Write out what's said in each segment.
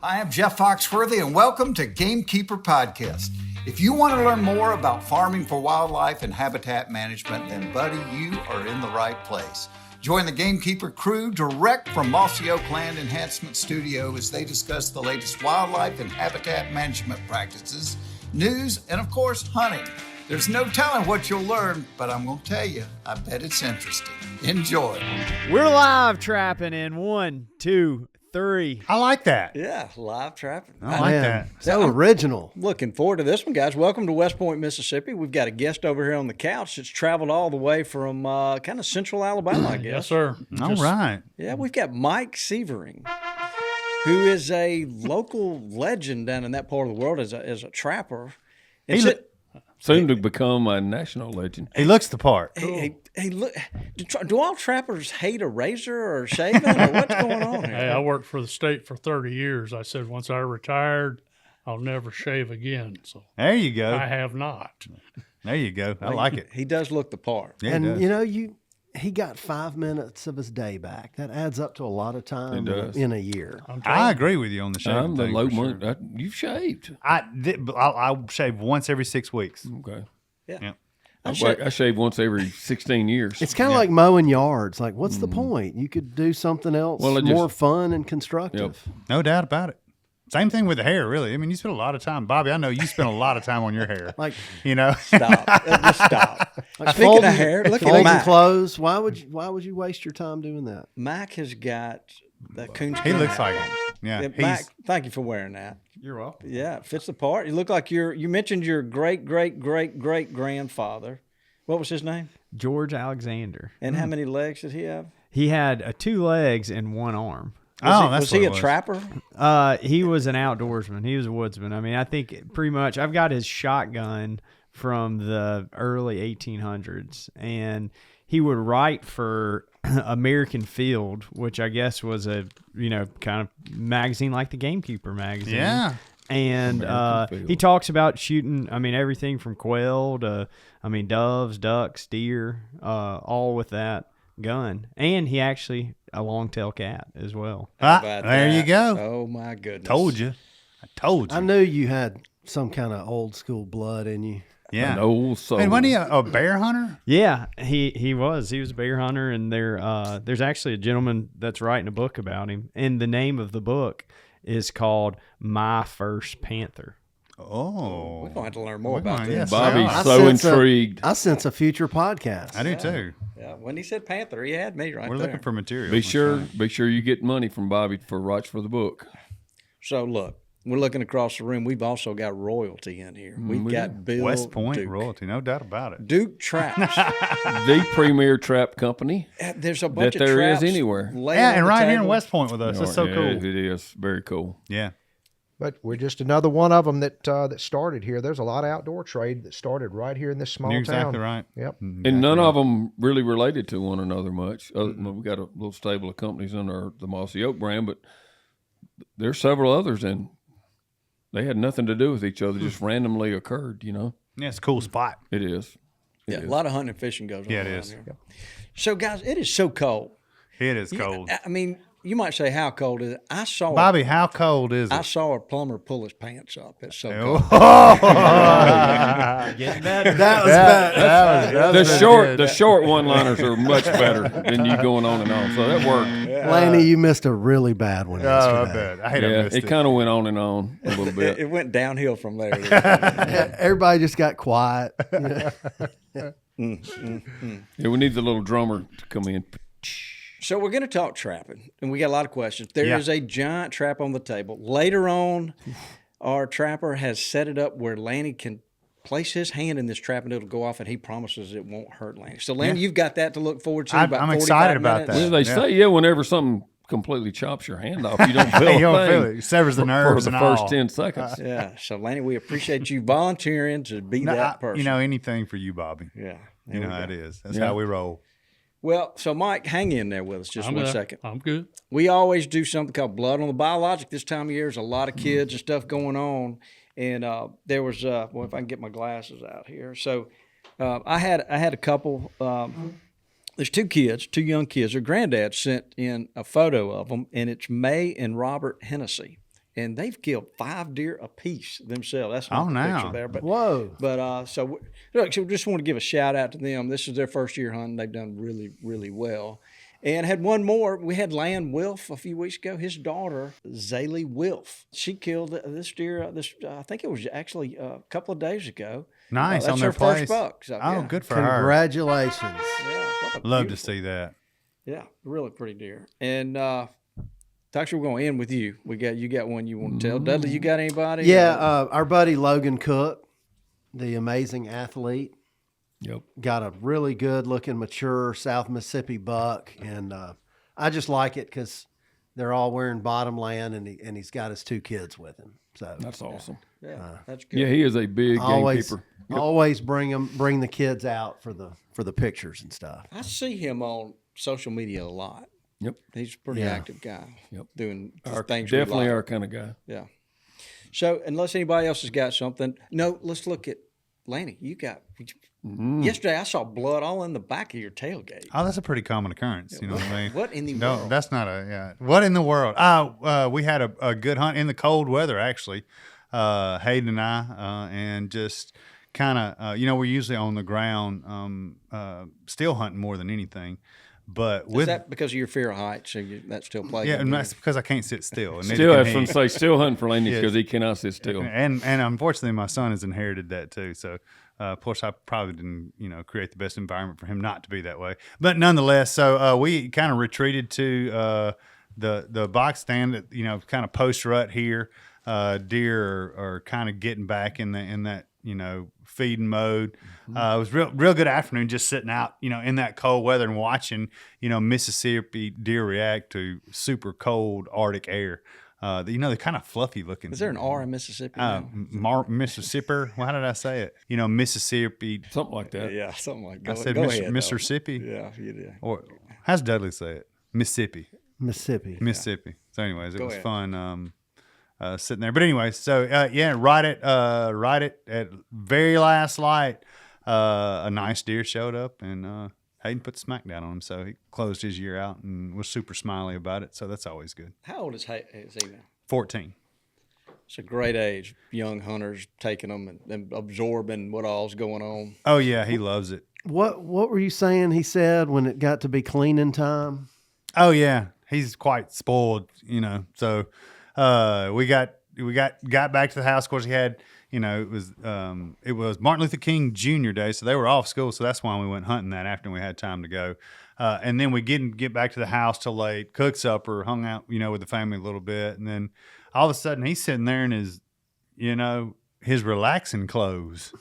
I am Jeff Foxworthy, and welcome to Gamekeeper Podcast. If you want to learn more about farming for wildlife and habitat management, then, buddy, you are in the right place. Join the Gamekeeper crew direct from Mossy Oak Land Enhancement Studio as they discuss the latest wildlife and habitat management practices, news, and, of course, hunting. There's no telling what you'll learn, but I'm going to tell you, I bet it's interesting. Enjoy. We're live trapping in 1, 2, 3. I like that. Yeah, live trapping. I like that. So original. Looking forward to this one, guys. Welcome to West Point, Mississippi. We've got a guest over here on the couch that's traveled all the way from kind of central Alabama, I guess. Yes, sir. All right. Yeah, we've got Mike Sievering, who is a local legend down in that part of the world as a trapper. And Soon to become a national legend. He looks the part. Hey, look, do all trappers hate a razor or shaving, or what's going on here? Hey, I worked for the state for 30 years. I said once I retired, I'll never shave again. So There you go. I have not. There you go. I like it. He does look the part. Yeah, And he does. you know, he got 5 minutes of his day back. That adds up to a lot of time It does. in a year. I agree with you on the shaving I'm the thing low for sure. one. You've shaved. I'll shave once every 6 weeks. Okay. Yeah. I shave once every 16 years. It's kind of like mowing yards. Like, what's the point? You could do something else more fun and constructive. No doubt about it. Same thing with the hair, really. I mean, you spend a lot of time. Bobby, I know you spend a lot of time on your hair. Like, you know? Stop. Just stop. like Speaking of hair, look at folding Mac. clothes. Why would you waste your time doing that? Mac has got the coonskin. He looks hat. like it. Yeah. Mac, thank you for wearing that. You're welcome. Yeah, it fits the part. You look like you mentioned your great grandfather. What was his name? George Alexander. And how many legs did he have? He had 2 legs and 1 arm. Was he a trapper? He was an outdoorsman. He was a woodsman. I mean, I think pretty much I've got his shotgun from the early 1800s, and he would write for American Field, which I guess was a, kind of magazine like the Gamekeeper magazine. Yeah. And he talks about shooting, everything from quail to, doves, ducks, deer, all with that gun. And he actually a long-tail cat as well. There you go. Oh, my goodness. Told you. I told you. I knew you had some kind of old school blood in you. Yeah. An old soul. And wasn't he a bear hunter? Yeah, he was. He was a bear hunter, and there's actually a gentleman that's writing a book about him. And the name of the book is called My First Panther. Oh. We're going to have to learn more about this. Yes, Bobby's I so intrigued. I sense a future podcast. I do too. Yeah, when he said Panther, he had me right We're there. looking for material. Be sure you get money from Bobby for rights for the book. So, look, we're looking across the room. We've also got royalty in here. We've got Bill West Point Duke. royalty, no doubt about it. Duke Traps. The premier trap company There's a bunch that of there traps is anywhere. laying Yeah, on and the right here in table. West Point with us. That's so Yeah, cool. It is very cool. Yeah. But we're just another one of them that started here. There's a lot of outdoor trade that started right here in this small You're town. exactly right. Yep. And none of them really related to one another much. We got a little stable of companies under the Mossy Oak brand, but there's several others, and they had nothing to do with each other, just randomly occurred, Yeah, it's a cool spot. It is. Yeah, a lot of hunting and fishing goes on. Yeah, it around is. here. So, guys, it is so cold. It is cold. I mean, you might say, how cold is it? Bobby, how cold is I it? saw a plumber pull his pants up. It's so Oh. cold. Getting better. That was bad. The short one-liners are much better than you going on and on, so that worked. Laney, you missed a really bad one Oh, I yesterday. bet. I hate I Yeah, missed it kind of went on and on a little bit. It went downhill from there. Everybody just got quiet. Yeah, we need the little drummer to come in. So we're going to talk trapping, and we got a lot of questions. There is a giant trap on the table. Later on, our trapper has set it up where Lanny can place his hand in this trap, and it'll go off, and he promises it won't hurt Lanny. So, Lanny, you've got that to look forward to. I'm about excited 45 about minutes. that. Well, they say, whenever something completely chops your hand off, you don't feel You don't a feel thing it. It severs the for nerves the and first all. 10 seconds. Yeah. So, Lanny, we appreciate you volunteering to be that person. Anything for you, Bobby. Yeah. You know how it is. That's Yeah. how we roll. Well, so, Mike, hang in there with us just one second. I'm good. We always do something called Blood on the Biologic this time of year. There's a lot of kids and stuff going on. And there was, well, if I can get my glasses out here. So I had a couple, there's 2 young kids. Their granddad sent in a photo of them, and it's May and Robert Hennessy. and they've killed 5 deer apiece themselves. That's not Oh, the now. picture there, but Whoa. so look, so just want to give a shout out to them. This is their first year hunting. They've done really, really well. And had one more. We had Lan Wilf a few weeks ago. His daughter, Zaylee Wilf, she killed this deer. I think it was actually a couple of days ago. Nice That's on their her first place. buck. So, Oh, yeah. good for her. Congratulations. Yeah, what a Love to beautiful- see that. Yeah, really pretty deer. And Tox, we're going to end with you. You got one you want to tell. Dudley, you got anybody? Yeah, our buddy Logan Cook, the amazing athlete, Yep. got a really good looking mature South Mississippi buck, and I just like it because they're all wearing bottomland, and he's got his 2 kids with him. So That's awesome. Yeah, that's good. Yeah, he is a big always gamekeeper. always bring the kids out for the pictures and stuff. I see him on social media a lot. Yep. He's a pretty Yeah. active guy. Yep. Doing Our, things we definitely like. our kind of guy. Yeah. So unless anybody else has got something, no, let's look at Lanny. You got yesterday. I saw blood all in the back of your tailgate. Oh, that's a pretty common occurrence. You know what I mean? What in the No, world? that's not what in the world? We had a good hunt in the cold weather, actually. Hayden and I, and just kind of, we're usually on the ground, still hunting more than anything. But Is that because of your fear of heights? So that still plays? yeah, in and you? that's because I can't sit still. And Still, I neither was can going he. to say, still hunting for Laney because he cannot sit still. And unfortunately, my son has inherited that too. So, of course, I probably didn't, create the best environment for him not to be that way. But nonetheless, so we kind of retreated to the box stand that kind of post rut here. Deer are kind of getting back in that feeding mode. It was real good afternoon just sitting out in that cold weather and watching Mississippi deer react to super cold Arctic air. They're kind of fluffy looking. Is there an R in Mississippi? Mississippi? Well, how did I say it? Mississippi. Something like that. Yeah, something like that. I said Go ahead, though. Mississippi. Yeah, you did. Or how's Dudley say it? Mississippi. Mississippi. So, anyways, it Go was ahead. fun sitting there. But anyway, so right at very last light, a nice deer showed up, and Hayden put the smack down on him. So he closed his year out and was super smiley about it. So that's always good. How old is he now? 14. It's a great age. Young hunters taking them and absorbing what all's going on. Oh yeah, he loves it. What were you saying? He said when it got to be cleaning time. Oh yeah, he's quite spoiled, So we got back to the house. Of course, he had it was Martin Luther King Jr. Day, so they were off school. So that's why we went hunting that afternoon. We had time to go, and then we didn't get back to the house till late. Cooked supper, hung out with the family a little bit, and then all of a sudden he's sitting there in his his relaxing clothes,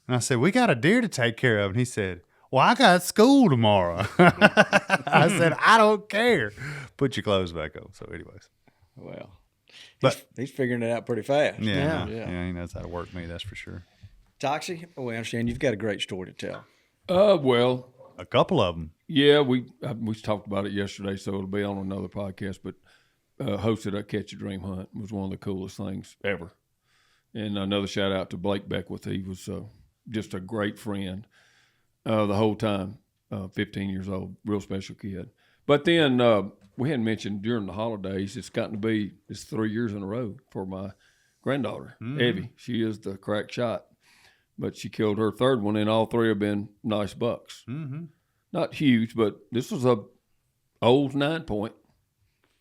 and I said, "We got a deer to take care of," and he said, "Well, I got school tomorrow." I said, "I don't care. Put your clothes back on." So, anyways, Well, but he's figuring it out pretty fast. yeah, Yeah. he knows how to work me. That's for sure. Toxie, I understand you've got a great story to tell. Well, A couple of them. yeah, we talked about it yesterday, so it'll be on another podcast. But hosted a Catch a Dream hunt was one of the coolest things ever. And another shout out to Blake Beckwith. He was just a great friend the whole time. 15 years old, real special kid. But then we hadn't mentioned during the holidays, it's 3 years in a row for my granddaughter, Evie. She is the crack shot. But she killed her third one, and all 3 have been nice bucks. Mm-hmm. Not huge, but this was a old 9-point.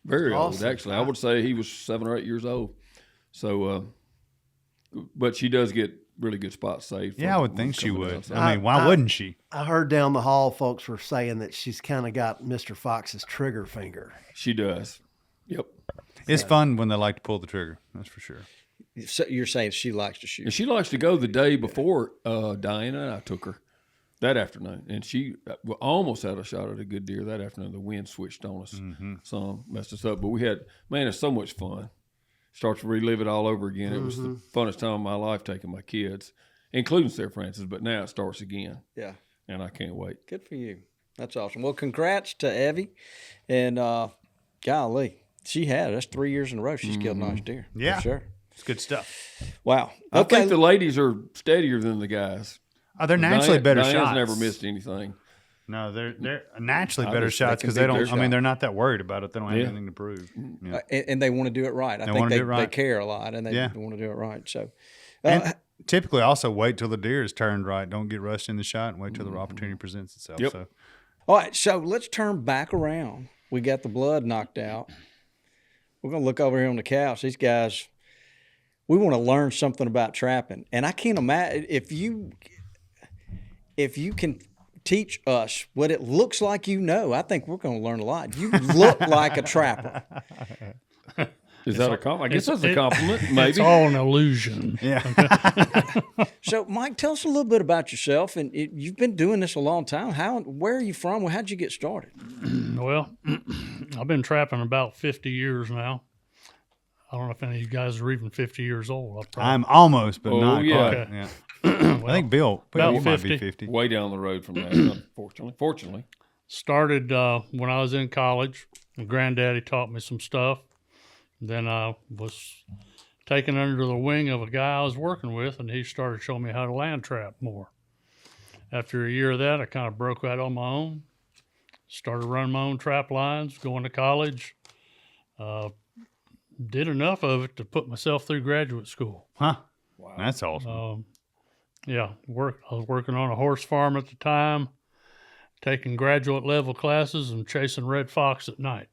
Very Awesome. old, actually. I would say he was 7 or 8 years old. So, but she does get really good spots saved. Yeah, I would think she would. I mean, why wouldn't she? I heard down the hall folks were saying that she's kind of got Mr. Fox's trigger finger. She does. Yep. It's fun when they like to pull the trigger. That's for sure. So you're saying she likes to shoot. And she likes to go the day before Diana and I took her that afternoon. And she almost had a shot at a good deer that afternoon. The wind switched on us. Some messed us up. But it's so much fun. Start to relive it all over again. It was the funnest time of my life taking my kids, including Sarah Francis. But now it starts again. Yeah. And I can't wait. Good for you. That's awesome. Well, congrats to Evie. And golly, that's 3 years in a row she's killed nice deer. Yeah. For sure. It's good stuff. Wow. I think the ladies are steadier than the guys. Oh, they're naturally better Diana's shots. never missed anything. No, they're naturally I better just- shots they can because they beat don't. their I mean, shot. they're not that worried about it. They don't have Yeah. anything to prove. Yeah. And they want to do it right. I think wanna they, do it right. they care a lot, and they Yeah. want to do it right. So, And typically, also wait till the deer is turned right. Don't get rushed in the shot, and wait till the opportunity presents itself. Yep. So all right, so let's turn back around. We got the blood knocked out. We're going to look over here on the couch. These guys, we want to learn something about trapping. And I can't imagine if you can teach us what it looks like, I think we're going to learn a lot. You look like a trapper. Is that a compliment? I guess that's a compliment. Maybe. It's all an illusion. So, Mike, tell us a little bit about yourself. And you've been doing this a long time. Where are you from? How did you get started? Well, I've been trapping about 50 years now. I don't know if any of you guys are even 50 years old. I'm almost, but not yeah. quite. Okay. Yeah. I think Bill about might be 50. 50. Way down the road from that, fortunately. Started when I was in college. My granddaddy taught me some stuff. Then I was taken under the wing of a guy I was working with, and he started showing me how to land trap more. After a year of that, I kind of broke out on my own. Started running my own trap lines, going to college. Did enough of it to put myself through graduate school. Huh? Wow. That's awesome. Yeah, I was working on a horse farm at the time, taking graduate level classes and chasing red fox at night.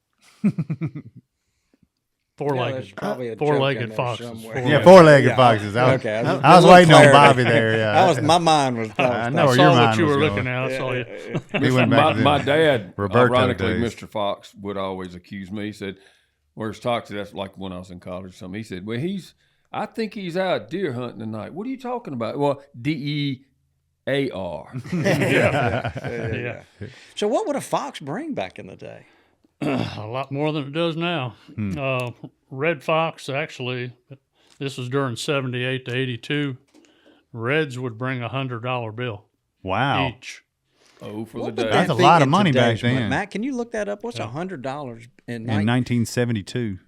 There's probably a joke in Four-legged there foxes. somewhere. Yeah, four-legged foxes. I was, Okay, I was waiting on Bobby there. Yeah, my mind was. I know I where saw your what mind you was were going. looking at. I saw you. We went back to My the dad, Roberto ironically, days. Mr. Fox would always accuse me. He said, "Where's Toxic?" That's like when I was in college or something. He said, "Well, I think he's out deer hunting tonight." What are you talking about? Well, DEAR. Yeah. So, what would a fox bring back in the day? A lot more than it does now. Red fox, actually, this was during 78 to 82. Reds would bring $100 bill Wow. each. Oh, for What the would day. That's a be lot of in money back today's money? then. Matt, can you look that up? What's $100 in In 1972.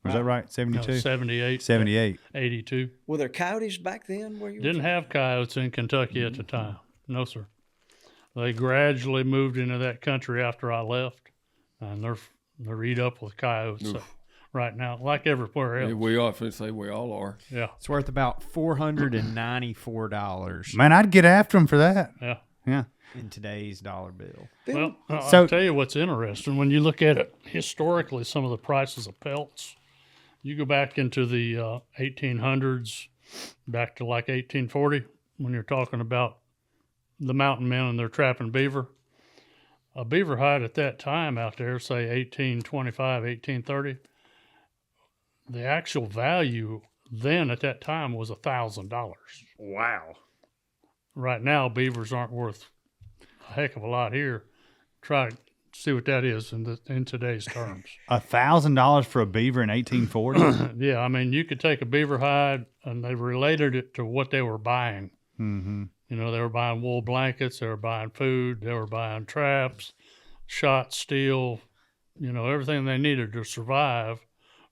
Was that right? No, 72? 78, 78. 82. Were there coyotes back then? Where you Didn't have coyotes in Kentucky at the time. No, sir. They gradually moved into that country after I left, and they're eat up with coyotes right now, like everywhere else. Yeah, we often say we all are. Yeah, It's worth about $494 Man, I'd get after him for that. yeah. Yeah. in today's dollar bill. Well, So- I'll tell you what's interesting. When you look at it historically, some of the prices of pelts, you go back into the 1800s, back to like 1840, when you're talking about the mountain men and they're trapping beaver. A beaver hide at that time out there, say 1825, 1830, the actual value then at that time was $1,000. Wow. Right now, beavers aren't worth a heck of a lot here. Try to see what that is in today's terms. $1,000 for a beaver in 1840? Yeah, I mean, you could take a beaver hide and they related it to what they were buying. Mm-hmm. You know, they were buying wool blankets, they were buying food, they were buying traps, shot, steel, you know, everything they needed to survive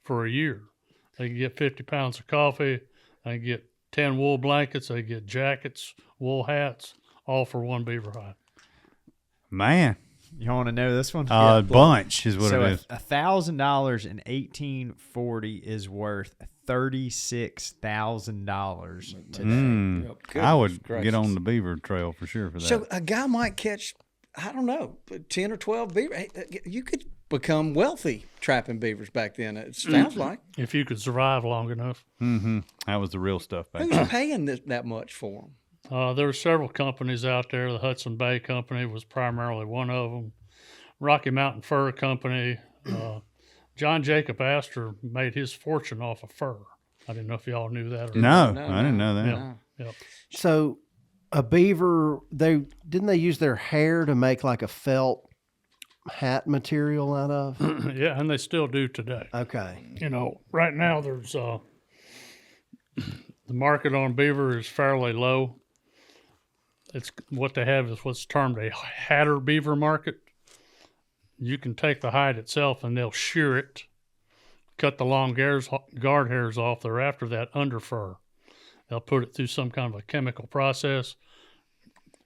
for a year. They could get 50 pounds of coffee, they could get 10 wool blankets, they could get jackets, wool hats, all for one beaver hide. Man, You want to know this one? a bunch is what so it is. $1,000 in 1840 is worth $36,000 today. Mm. Yep. I would gracious. get on the beaver trail for sure for that. So a guy might catch, I don't know, 10 or 12 beaver. You could become wealthy trapping beavers back then. It sounds like. If you could survive long enough. Mm-hmm. That was the real stuff back Who's then. paying that much for them? There were several companies out there. The Hudson Bay Company was primarily one of them. Rocky Mountain Fur Company. John Jacob Astor made his fortune off of fur. I didn't know if y'all knew that or not. No, I didn't know that. Yeah. Yep. So a beaver, didn't they use their hair to make like a felt hat material out of? Yeah, and they still do today. Okay. You know, right now there's the market on beaver is fairly low. It's what they have is what's termed a hatter beaver market. You can take the hide itself and they'll shear it, cut the long guard hairs off. They're after that under fur. They'll put it through some kind of a chemical process,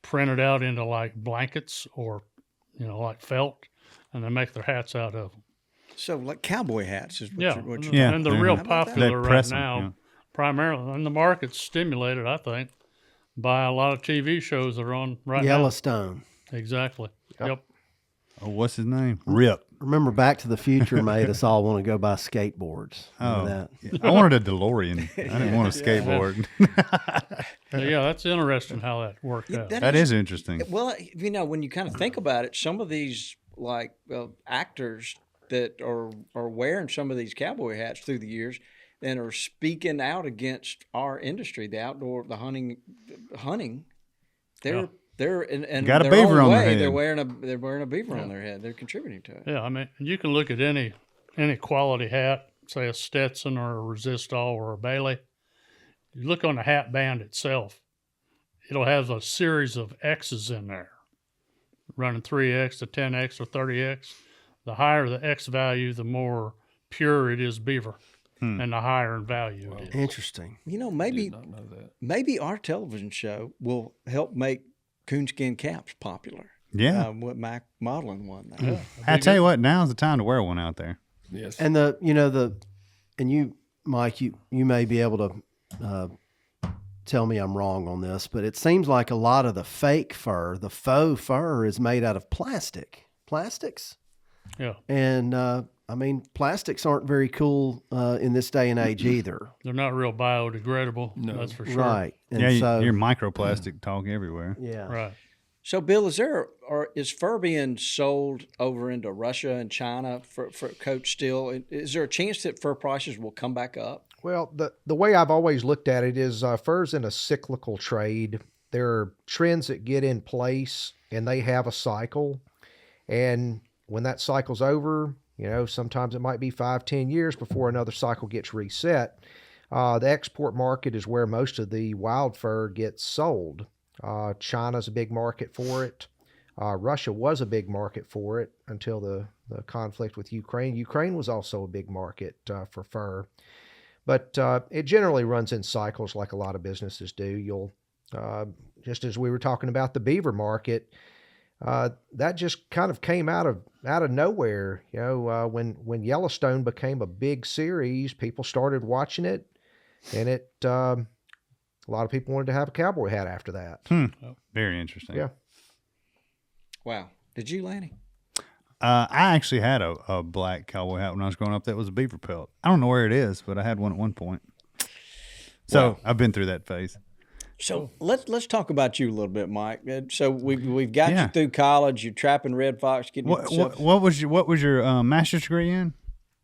print it out into like blankets or like felt, and they make their hats out of them. So like cowboy hats is what Yeah, you're Yeah, and they're they're- real How about that? popular They right press 'em, now, yeah. primarily. And the market's stimulated, I think, by a lot of TV shows that are on right Yellowstone. now. Exactly. Yep. Oh, what's his name? Rip. Remember, Back to the Future made us all want to go buy skateboards. Remember that? Yeah, I wanted a DeLorean. I didn't want a skateboard. Yeah, that's interesting how that worked out. That is interesting. Well, when you kind of think about it, some of these like actors that are wearing some of these cowboy hats through the years and are speaking out against our industry, the outdoor, the hunting. They're in Got a their beaver own on their way. head. They're wearing a beaver on their head. They're contributing to it. Yeah, I mean, you can look at any quality hat, say a Stetson or a Resistol or a Bailey. You look on the hat band itself, it'll have a series of X's in there, running 3X to 10X or 30X. The higher the X value, the more pure it is beaver, and the higher in value it is. Interesting. Maybe Not know that. maybe our television show will help make coonskin caps popular. Yeah. With Mac modeling one. Now. I tell you what, now's the time to wear one out there. Yes. And you, Mike, you may be able to tell me I'm wrong on this, but it seems like a lot of the fake fur, the faux fur, is made out of plastics. Yeah, And plastics aren't very cool in this day and age either. they're not real biodegradable. No. That's for sure. Right. And Yeah, so, you're microplastic talk everywhere. yeah. Right. So, Bill, is fur being sold over into Russia and China for coats still? Is there a chance that fur prices will come back up? Well, the way I've always looked at it is fur's in a cyclical trade. There are trends that get in place, and they have a cycle. And when that cycle's over, sometimes it might be 5-10 years before another cycle gets reset. The export market is where most of the wild fur gets sold. China's a big market for it. Russia was a big market for it until the conflict with Ukraine. Ukraine was also a big market for fur. But it generally runs in cycles like a lot of businesses do. You'll, just as we were talking about the beaver market, that just kind of came out of nowhere. When Yellowstone became a big series, people started watching it, and a lot of people wanted to have a cowboy hat after that. Very interesting. Yeah. Wow. Did you, Lanny? I actually had a black cowboy hat when I was growing up that was a beaver pelt. I don't know where it is, but I had one at one point. So Wow. I've been through that phase. So let's talk about you a little bit, Mike. So we've got Yeah. you through college. You're trapping red fox, getting yourself. What was your master's degree in?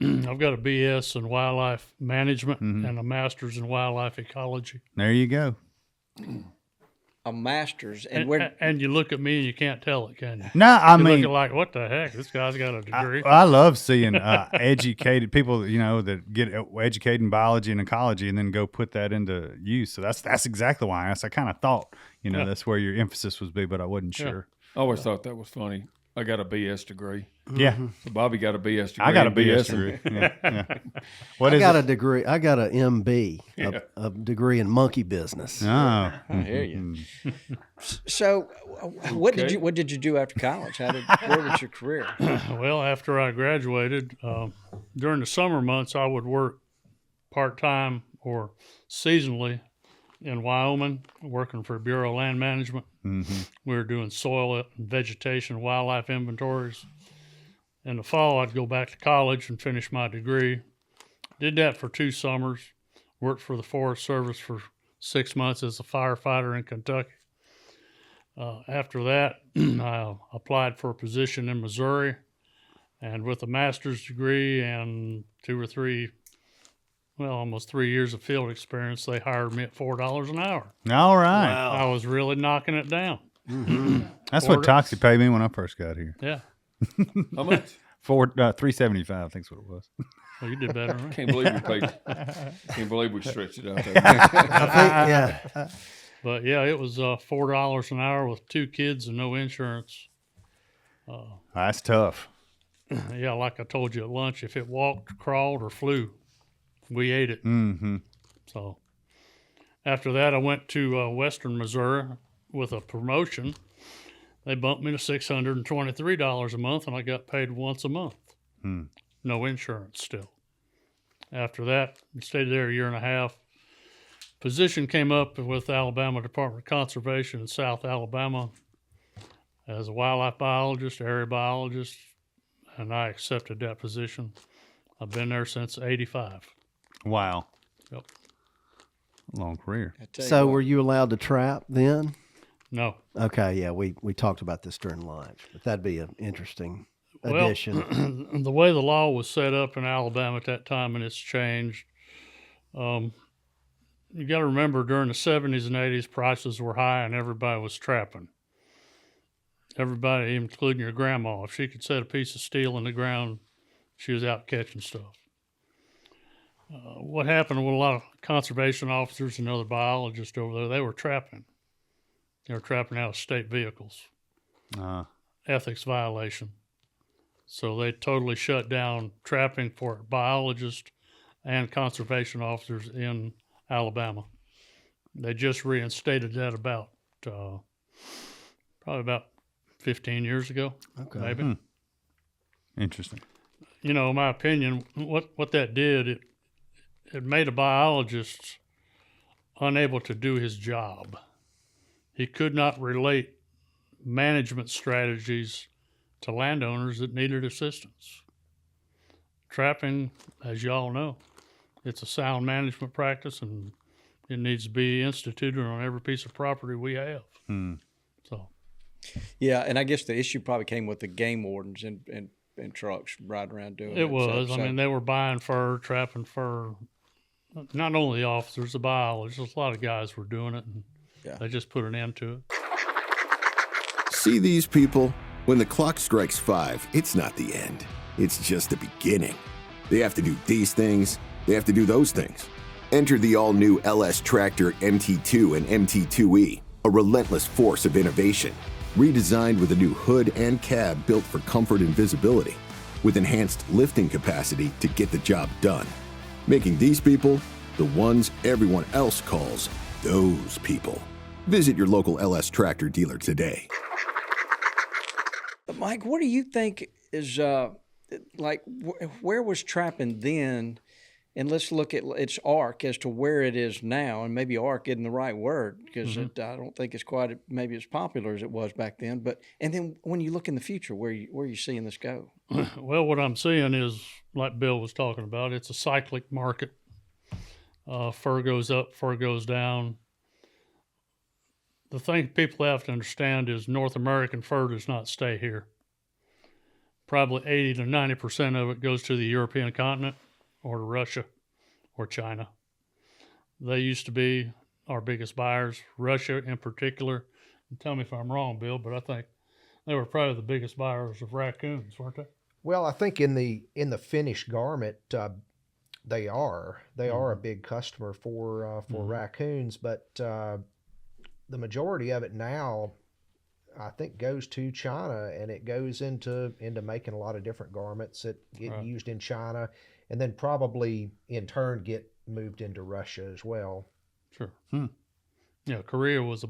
I've got a BS in wildlife management and a master's in wildlife ecology. There you go. A master's, and And, where? and you look at me and you can't tell it, can you? No, I You're mean, looking like, what the heck? This guy's got a degree. I love seeing educated people, that get educated in biology and ecology and then go put that into use. So that's exactly why I asked. I kind of thought, that's where your emphasis would be, but I wasn't sure. I always thought that was funny. I got a BS degree. Yeah, So Bobby got a BS degree. I got a in BS BSing. degree. Yeah. What I is got it? a degree. I got an MB, a degree in monkey business. Oh, I hear you. So, what did you do after college? Where was your career? Well, after I graduated, during the summer months, I would work part-time or seasonally in Wyoming, working for Bureau of Land Management. We were doing soil and vegetation, wildlife inventories. In the fall, I'd go back to college and finish my degree. Did that for 2 summers. Worked for the Forest Service for 6 months as a firefighter in Kentucky. After that, I applied for a position in Missouri, and with a master's degree and almost 3 years of field experience, they hired me at $4 an hour. all right. I was really knocking it down. That's what Toxie paid me when I first got here. Yeah. How much? $375, I think is what it was. Well, you did better than me. Can't believe we paid. Can't believe we stretched it out there. Yeah. But yeah, it was $4 an hour with 2 kids and no insurance. That's tough. Yeah, like I told you at lunch, if it walked, crawled, or flew, we ate it. Mm-hmm. So after that, I went to Western Missouri with a promotion. They bumped me to $623 a month, and I got paid once a month. No insurance still. After that, we stayed there a year and a half. Position came up with Alabama Department of Conservation in South Alabama as a wildlife biologist, area biologist, and I accepted that position. I've been there since '85. Wow. Yep. Long career. So were you allowed to trap then? No. Okay, yeah, we talked about this during lunch, but that'd be an interesting addition. Well, the way the law was set up in Alabama at that time, and it's changed, you got to remember during the 70s and 80s, prices were high and everybody was trapping. Everybody, including your grandma, if she could set a piece of steel in the ground, she was out catching stuff. What happened with a lot of conservation officers and other biologists over there, they were trapping. They were trapping out of state vehicles. Ethics violation. So they totally shut down trapping for biologists and conservation officers in Alabama. They just reinstated that about probably about 15 years ago, maybe. Interesting. You know, in my opinion, what that did, it made a biologist unable to do his job. He could not relate management strategies to landowners that needed assistance. Trapping, as you all know, it's a sound management practice, and it needs to be instituted on every piece of property we have. So, yeah, and I guess the issue probably came with the game wardens and trucks riding around doing it. It was. I mean, they were buying fur, trapping fur. Not only the officers, the biologists, a lot of guys were doing it, and they just put an end to it. See these people? When the clock strikes 5, it's not the end. It's just the beginning. They have to do these things. They have to do those things. Enter the all-new LS Tractor MT2 and MT2E, a relentless force of innovation. Redesigned with a new hood and cab built for comfort and visibility, with enhanced lifting capacity to get the job done. Making these people the ones everyone else calls those people. Visit your local LS Tractor dealer today. Mike, what do you think is where was trapping then? And let's look at its arc as to where it is now. And maybe arc isn't the right word because I don't think it's quite maybe as popular as it was back then. But and then when you look in the future, where are you seeing this go? Well, what I'm seeing is, like Bill was talking about, it's a cyclic market. Fur goes up, fur goes down. The thing people have to understand is North American fur does not stay here. Probably 80 to 90% of it goes to the European continent or to Russia or China. They used to be our biggest buyers, Russia in particular. And tell me if I'm wrong, Bill, but I think they were probably the biggest buyers of raccoons, weren't they? Well, I think in the finished garment, they are a big customer for raccoons, but the majority of it now, I think, goes to China, and it goes into making a lot of different garments that get used in China, and then probably in turn get moved into Russia as well. Sure. Yeah, Korea was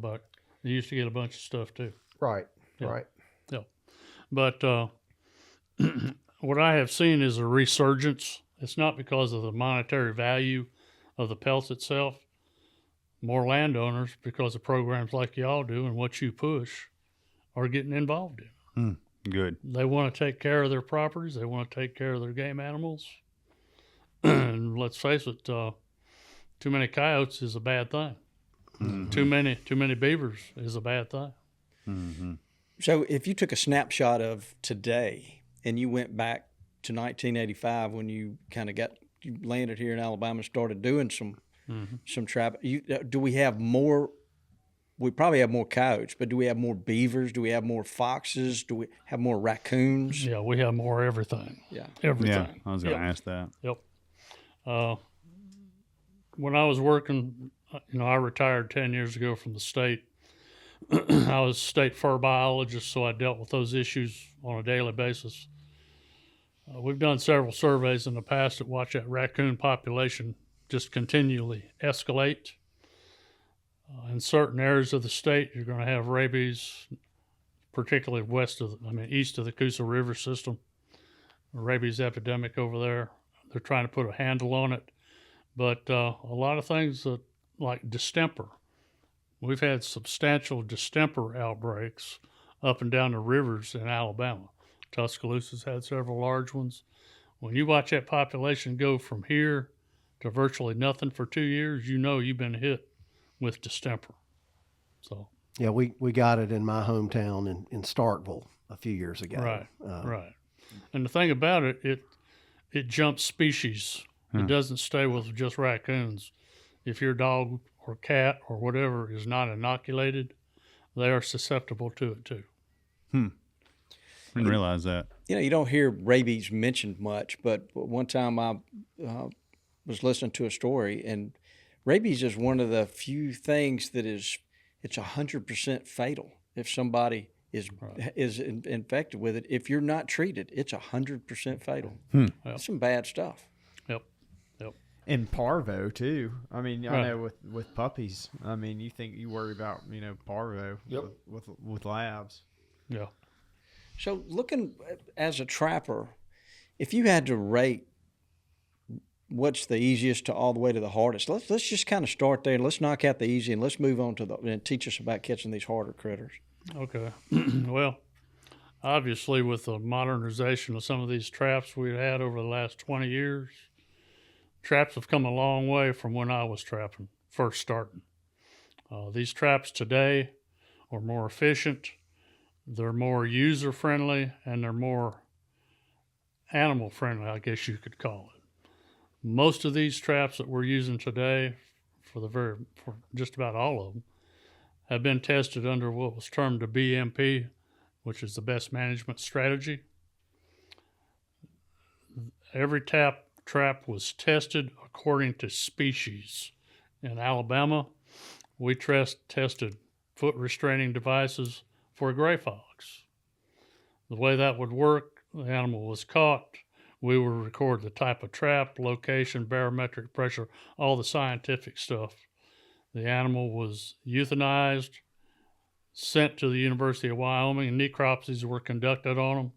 they used to get a bunch of stuff too. Right. Yeah. But what I have seen is a resurgence. It's not because of the monetary value of the pelts itself. More landowners, because of programs like y'all do and what you push, are getting involved in. Good. They want to take care of their properties. They want to take care of their game animals. And let's face it, too many coyotes is a bad thing. Too many beavers is a bad thing. So if you took a snapshot of today and you went back to 1985 when you you landed here in Alabama and started doing some trap, do we have more? We probably have more coyotes, but do we have more beavers? Do we have more foxes? Do we have more raccoons? Yeah, we have more everything. Yeah. Everything. Yeah, I was going to ask that. Yep. When I was working, I retired 10 years ago from the state. I was a state fur biologist, so I dealt with those issues on a daily basis. We've done several surveys in the past that watch that raccoon population just continually escalate. In certain areas of the state, you're going to have rabies, particularly east of the Coosa River system. Rabies epidemic over there. They're trying to put a handle on it. But a lot of things like distemper. We've had substantial distemper outbreaks up and down the rivers in Alabama. Tuscaloosa's had several large ones. When you watch that population go from here to virtually nothing for 2 years, you've been hit with distemper. So Yeah, we got it in my hometown in Starkville a few years ago. Right. And the thing about it jumps species. It doesn't stay with just raccoons. If your dog or cat or whatever is not inoculated, they are susceptible to it too. Didn't realize that. You don't hear rabies mentioned much, but one time I was listening to a story, and rabies is one of the few things that it's 100% fatal if somebody is infected with it. If you're not treated, it's 100% fatal. That's some bad stuff. Yep. And parvo too. I mean, I Right. know with puppies. I mean, you worry about parvo with labs. Yeah. So looking as a trapper, if you had to rate what's the easiest to all the way to the hardest, let's just kind of start there. Let's knock out the easy and let's move on and teach us about catching these harder critters. Okay. Well, obviously with the modernization of some of these traps we've had over the last 20 years, traps have come a long way from when I was trapping, first starting. These traps today are more efficient, they're more user-friendly, and they're more animal-friendly, I guess you could call it. Most of these traps that we're using today, for just about all of them, have been tested under what was termed a BMP, which is the best management strategy. Every trap was tested according to species. In Alabama, we tested foot restraining devices for a gray fox. The way that would work, the animal was caught, we would record the type of trap, location, barometric pressure, all the scientific stuff. The animal was euthanized, sent to the University of Wyoming, and necropsies were conducted on them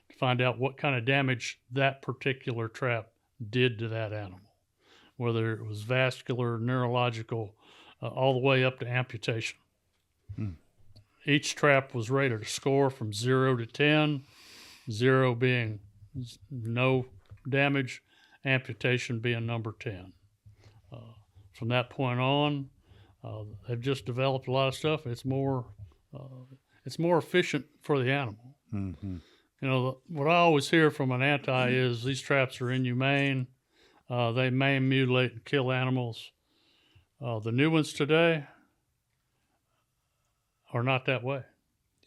to find out what kind of damage that particular trap did to that animal, whether it was vascular, neurological, all the way up to amputation. Each trap was rated a score from 0 to 10, 0 being no damage, amputation being number 10. From that point on, they've just developed a lot of stuff. It's more efficient for the animal. What I always hear from an anti is these traps are inhumane. They maim, mutilate, and kill animals. The new ones today are not that way.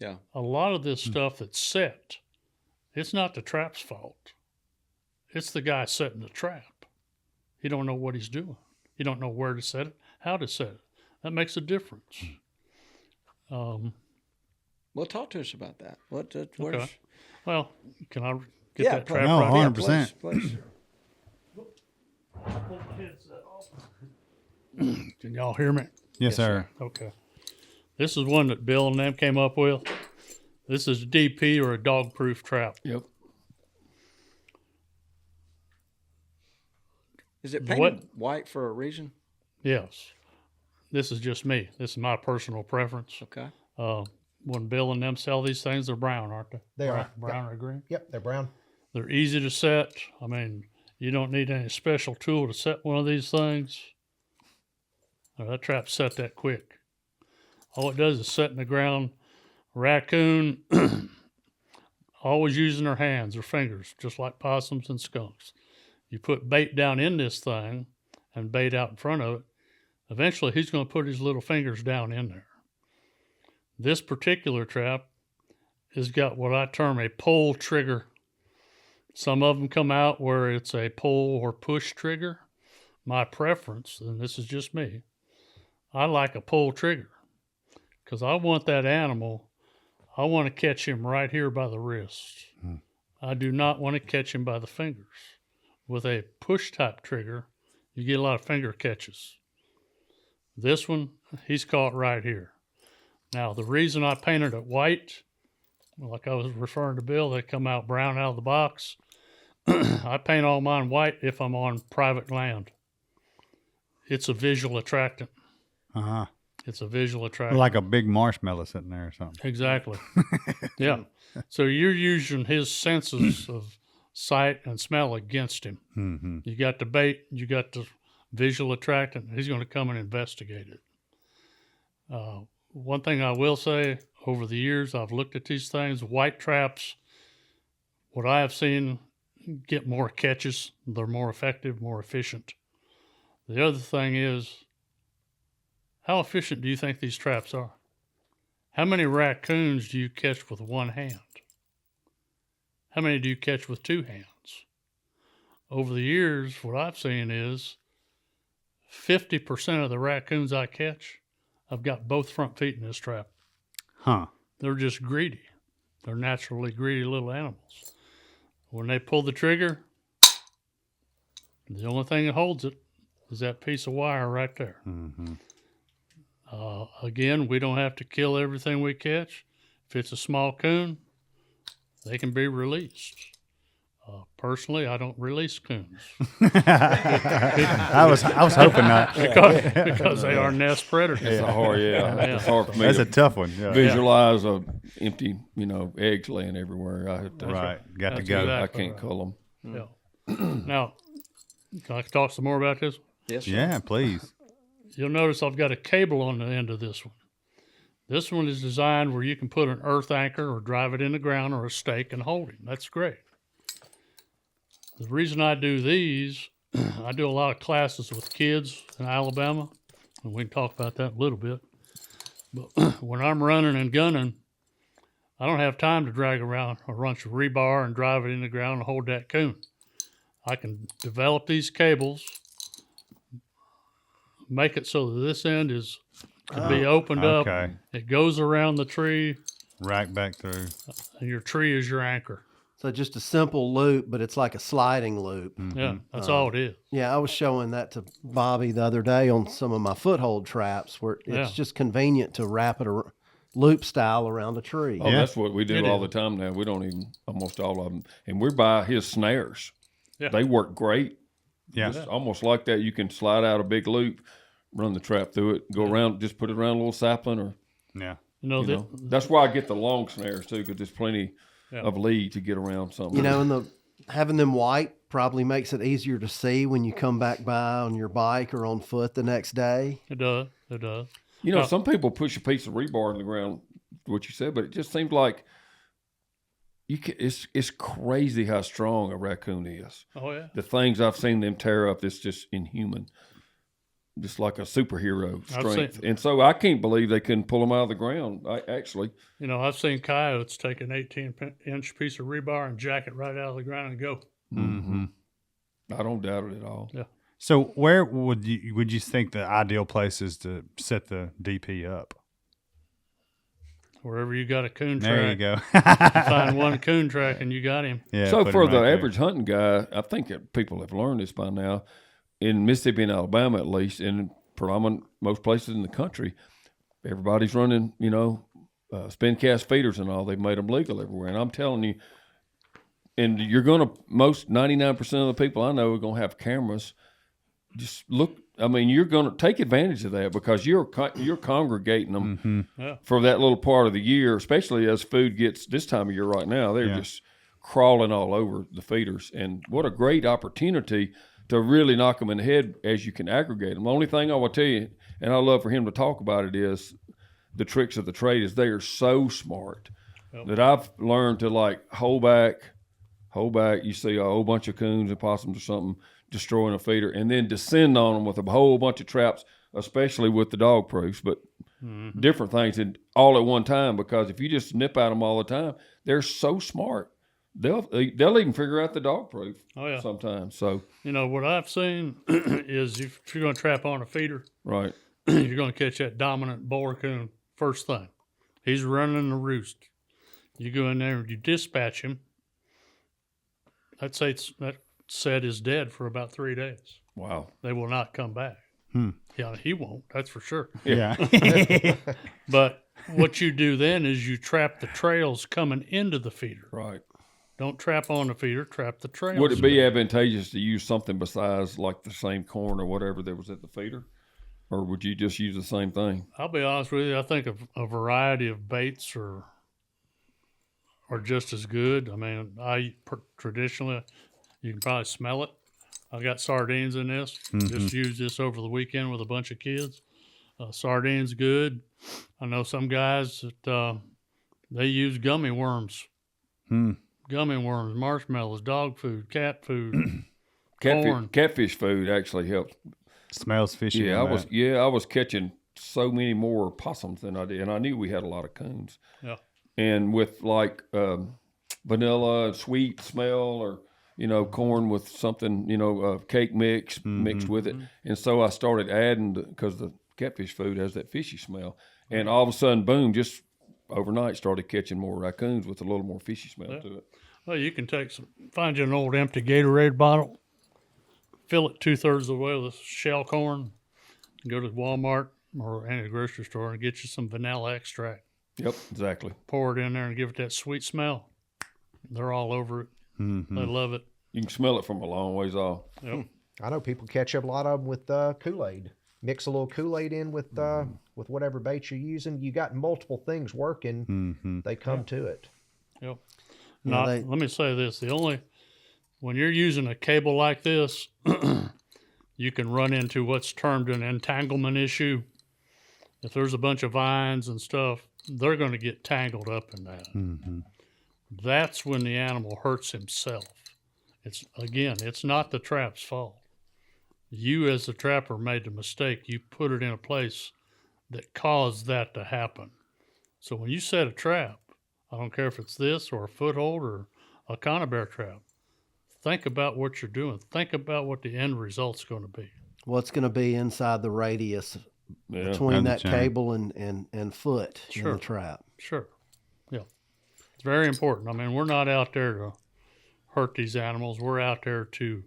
Yeah. A lot of this stuff that's set, it's not the trap's fault. It's the guy setting the trap. He don't know what he's doing. He don't know where to set it, how to set it. That makes a difference. Well, talk to us about that. Okay. Well, can I get that trap No, right? 100%. Please. Can y'all hear me? Yes, sir. Okay. This is one that Bill and them came up with. This is a DP or a dog-proof trap. Yep. Is it painted white for a reason? Yes. This is just me. This is my personal preference. Okay. When Bill and them sell these things, they're brown, aren't they? They are. Brown or green? Yep, they're brown. They're easy to set. I mean, you don't need any special tool to set one of these things. That trap's set that quick. All it does is set in the ground. Raccoon, always using their hands or fingers, just like possums and skunks. You put bait down in this thing and bait out in front of it, eventually he's going to put his little fingers down in there. This particular trap has got what I term a pull trigger. Some of them come out where it's a pull or push trigger. My preference, and this is just me, I like a pull trigger because I want that animal, I want to catch him right here by the wrist. I do not want to catch him by the fingers. With a push type trigger, you get a lot of finger catches. This one, he's caught right here. Now, the reason I painted it white like I was referring to Bill, they come out brown out of the box. I paint all mine white if I'm on private land. It's a visual attractant. Uh-huh. It's a visual attractant. Like a big marshmallow sitting there or something. Exactly. Yeah. So you're using his senses of sight and smell against him. Mm-hmm. You got the bait, you got the visual attractant. He's going to come and investigate it. One thing I will say, over the years, I've looked at these things. White traps, what I have seen, get more catches. They're more effective, more efficient. The other thing is, how efficient do you think these traps are? How many raccoons do you catch with one hand? How many do you catch with two hands? Over the years, what I've seen is 50% of the raccoons I catch, I've got both front feet in this trap. Huh. They're just greedy. They're naturally greedy little animals. When they pull the trigger, the only thing that holds it is that piece of wire right there. Mm-hmm. Again, we don't have to kill everything we catch. If it's a small coon, they can be released. Personally, I don't release coons I was hoping not. because they are nest predators. It's hard, It's hard for me That's to a tough one. Yeah. visualize a empty, eggs laying everywhere. I have to, Right. Got to That's go. exactly I can't right. cull them. Yeah. Now, can I talk some more about this? Yes, sir. Yeah, please. You'll notice I've got a cable on the end of this one. This one is designed where you can put an earth anchor or drive it in the ground or a stake and hold it. That's great. The reason I do these, I do a lot of classes with kids in Alabama, and we can talk about that a little bit. But when I'm running and gunning, I don't have time to drag around a bunch of rebar and drive it in the ground and hold that coon. I can develop these cables, make it so that this end is to be opened up. Okay. It goes around the tree, Rack back through. and your tree is your anchor. So just a simple loop, but it's like a sliding loop. Yeah, that's all it is. Yeah, I was showing that to Bobby the other day on some of my foothold traps where it's Yeah. just convenient to wrap it loop style around a tree. Oh, Yeah. that's what we do It all is. the time now. We don't even, almost all of them. And we're by his snares. Yeah. They work great. Yeah. Just almost like that. You can slide out a big loop, run the trap through it, go around, just put it around a little sapling or, Yeah. That's why I get the long snares too, because there's plenty of lead to get around something. You know, and having them white probably makes it easier to see when you come back by on your bike or on foot the next day. It does. It does. Some people push a piece of rebar in the ground, what you said, but it just seems like it's crazy how strong a raccoon is. Oh, yeah. The things I've seen them tear up, it's just inhuman. Just like a superhero strength. And so I can't believe they couldn't pull them out of the ground, actually. I've seen coyotes take an 18-inch piece of rebar and jack it right out of the ground and go. Mm-hmm. I don't doubt it at all. Yeah. So where would you think the ideal place is to set the DP up? Wherever you got a coon track. There you go. Find one coon track and you got him. Yeah. So put for him the right there. average hunting guy, I think that people have learned this by now. In Mississippi and Alabama, at least, and predominant most places in the country, everybody's running, spin cast feeders and all. They've made them legal everywhere. And I'm telling you, and you're going to, most 99% of the people I know are going to have cameras. Just look, you're going to take advantage of that because you're congregating them for that little part of the year, especially as food gets this time of year right now. They're just crawling all over the feeders. And what a great opportunity to really knock them in the head as you can aggregate them. The only thing I will tell you, and I love for him to talk about it, is the tricks of the trade is they are so smart that I've learned to hold back. You see a whole bunch of coons and possums or something destroying a feeder, and then descend on them with a whole bunch of traps, especially with the dog proofs, but different things, and all at one time. Because if you just nip at them all the time, they're so smart. They'll even figure out the dog proof sometimes. So what I've seen is if you're going to trap on a feeder, right, you're going to catch that dominant boar coon first thing. He's running the roost. You go in there and you dispatch him. I'd say that set is dead for about 3 days. wow, They will not come back. Yeah, he won't. That's for sure. Yeah. But what you do then is you trap the trails coming into the feeder. Right. Don't trap on the feeder, trap the trails. Would it be advantageous to use something besides like the same corn or whatever that was at the feeder? Or would you just use the same thing? I'll be honest with you. I think a variety of baits are just as good. I mean, traditionally, you can probably smell it. I got sardines in this. Just used this over the weekend with a bunch of kids. Sardines good. I know some guys that they use gummy worms. Gummy worms, marshmallows, dog food, cat food, corn. Catfish food actually helps. Smells fishy. Yeah, I was catching so many more possums than I did, and I knew we had a lot of coons. Yeah. And with like vanilla, sweet smell, or corn with something, cake mix mixed with it. And so I started adding, because the catfish food has that fishy smell. And all of a sudden, boom, just overnight started catching more raccoons with a little more fishy smell to it. Well, you can find you an old empty Gatorade bottle, fill it 2/3 of the way with shell corn, go to Walmart or any grocery store and get you some vanilla extract. Yep, exactly. Pour it in there and give it that sweet smell. They're all over it. They love it. You can smell it from a long ways off. Yep. I know people catch up a lot of them with Kool-Aid. Mix a little Kool-Aid in with whatever bait you're using. You got multiple things working. They come to it. Yep. Let me say this. When you're using a cable like this, you can run into what's termed an entanglement issue. If there's a bunch of vines and stuff, they're going to get tangled up in that. That's when the animal hurts himself. It's not the trap's fault. You as the trapper made the mistake. You put it in a place that caused that to happen. So when you set a trap, I don't care if it's this or a foothold or a conibear trap, think about what you're doing. Think about what the end result's going to be. What's going to be inside the radius between that cable and foot in the trap. Sure. Yeah. It's very important. I mean, we're not out there to hurt these animals. We're out there to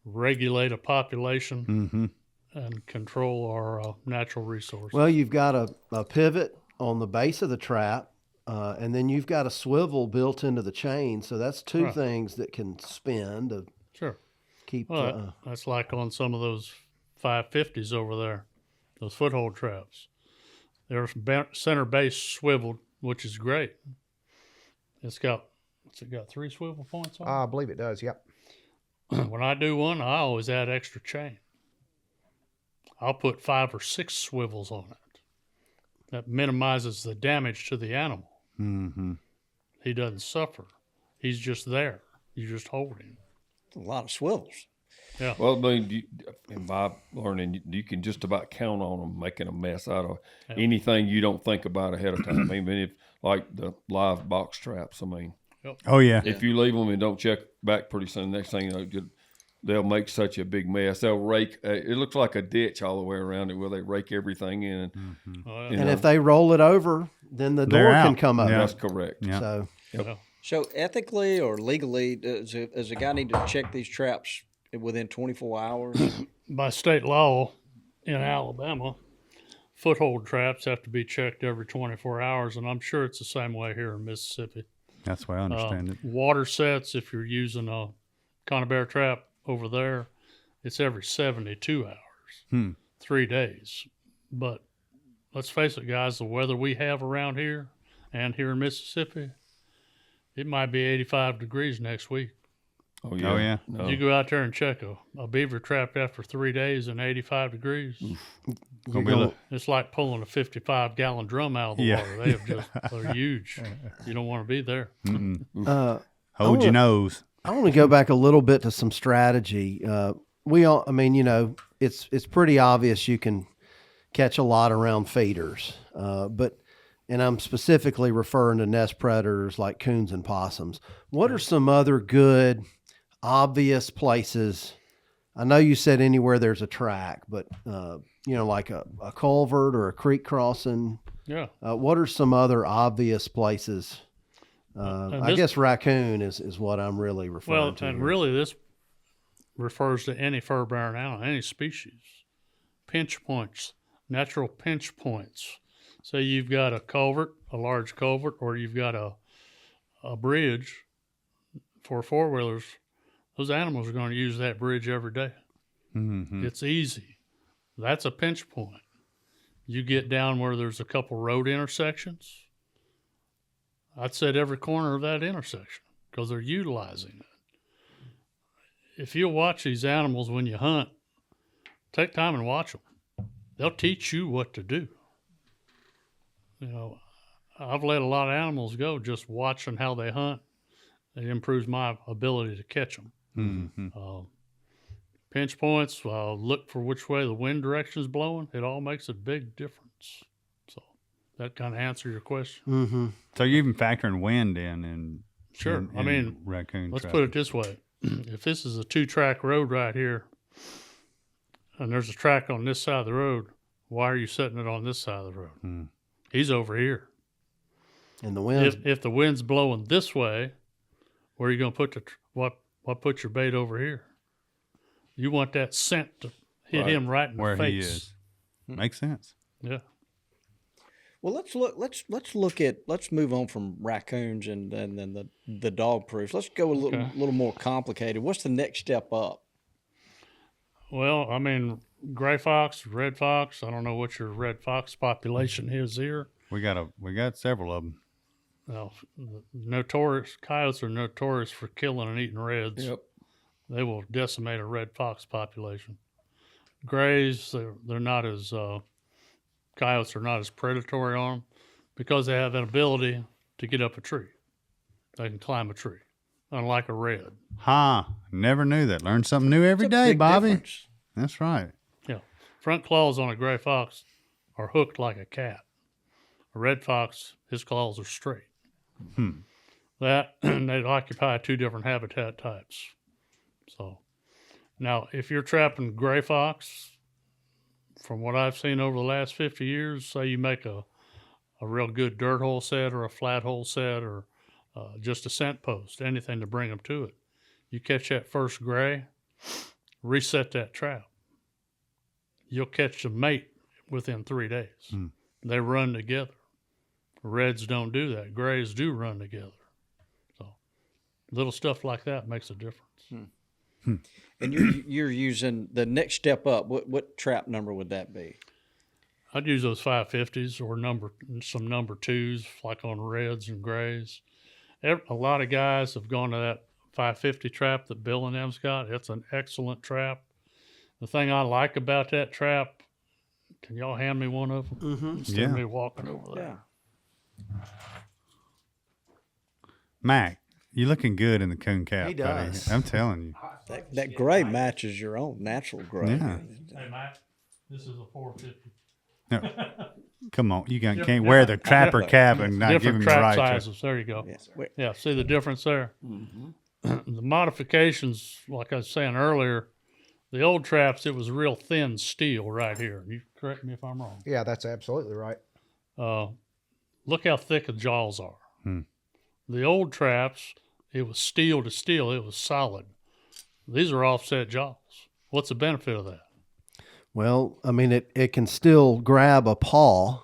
regulate a population and control our natural resources. Well, you've got a pivot on the base of the trap, and then you've got a swivel built into the chain. So that's two things that can spin to keep. Well, that's like on some of those 550s over there, those foothold traps. They're center base swiveled, which is great. It's got 3 swivel points on it? I believe it does, yep. When I do one, I always add extra chain. I'll put 5 or 6 swivels on it. That minimizes the damage to the animal. He doesn't suffer. He's just there. You just hold him. A lot of swivels. Yeah. Well, I mean, in my learning, you can just about count on them making a mess out of anything you don't think about ahead of time. Even if, like the live box traps, I mean. Oh, yeah. If you leave them and don't check back pretty soon, next thing you know, they'll make such a big mess. They'll rake. It looks like a ditch all the way around it where they rake everything in. And if they roll it over, then the door can come up. Yeah. That's correct. Yeah. So, So ethically or legally, does a guy need to check these traps within 24 hours? By state law in Alabama, foothold traps have to be checked every 24 hours, and I'm sure it's the same way here in Mississippi. That's the way I understand it. Water sets, if you're using a conibear trap over there, it's every 72 hours, 3 days. But let's face it, guys, the weather we have around here and here in Mississippi, it might be 85 degrees next week. Oh, yeah. Oh, yeah. No. You go out there and check a beaver trap after 3 days and 85 degrees. It's like pulling a 55-gallon drum out of the water. They're huge. You don't want to be there. Hold your nose. I want to go back a little bit to some strategy. It's pretty obvious you can catch a lot around feeders, and I'm specifically referring to nest predators like coons and possums. What are some other good, obvious places? I know you said anywhere there's a track, but like a culvert or a creek crossing. Yeah. What are some other obvious places? I guess raccoon is what I'm really referring to. Well, and really this refers to any fur-bearing animal, any species. pinch points, natural pinch points. Say you've got a culvert, a large culvert, or you've got a bridge for four-wheelers. Those animals are going to use that bridge every day. Mm-hmm. It's easy. That's a pinch point. You get down where there's a couple road intersections, I'd set every corner of that intersection because they're utilizing it. If you watch these animals when you hunt, take time and watch them. They'll teach you what to do. You know, I've let a lot of animals go just watching how they hunt. It improves my ability to catch them. Mm-hmm. Pinch points, look for which way the wind direction is blowing. It all makes a big difference. So that kind of answer your question. Mm-hmm. So you even factoring wind in? Sure. I mean, raccoon. let's trap. put it this way. If this is a 2-track road right here, and there's a track on this side of the road, why are you setting it on this side of the road? Hmm. He's over here. And the wind. If the wind's blowing this way, where are you going to put what put your bait over here? You want that scent to hit him right in where the face. he is. Makes sense. Yeah. Well, let's move on from raccoons and then the dog proofs. Let's go a little more complicated. What's the next step up? Well, I mean, gray fox, red fox. I don't know what your red fox population is here. We got several of them. Well, coyotes are notorious for killing and eating reds. Yep. They will decimate a red fox population. Grays, they're not as coyotes are not as predatory on them because they have an ability to get up a tree. They can climb a tree, unlike a red. Never knew that. Learn something new every It's a day, big Bobby. difference. That's right. Yeah, front claws on a gray fox are hooked like a cat. A red fox, his claws are straight. That they occupy 2 different habitat types. So now, if you're trapping gray fox, from what I've seen over the last 50 years, say you make a real good dirt hole set or a flat hole set or just a scent post, anything to bring them to it. You catch that first gray, reset that trap. You'll catch the mate within 3 days. They run together. Reds don't do that. Grays do run together. So little stuff like that makes a difference. And you're using the next step up. What trap number would that be? I'd use those 550s or some number 2s, like on reds and grays. A lot of guys have gone to that 550 trap that Bill and them's got. It's an excellent trap. The thing I like about that trap, can y'all hand me one of them? Mm-hmm. Instead of me walking over there. Yeah. Mac, you looking good in the coon cap. He buddy. does. I'm telling you. That gray matches your own natural gray. Yeah. Hey, Matt, this is a 450. No. Come on, you can't wear the trapper cap and not give Different him the trap right. sizes. There you go. Yeah. Yeah, see the difference there? The modifications, like I was saying earlier, the old traps, it was real thin steel right here. You correct me if I'm wrong. Yeah, that's absolutely right. Look how thick the jaws are. The old traps, it was steel to steel. It was solid. These are offset jaws. What's the benefit of that? Well, I mean, it can still grab a paw,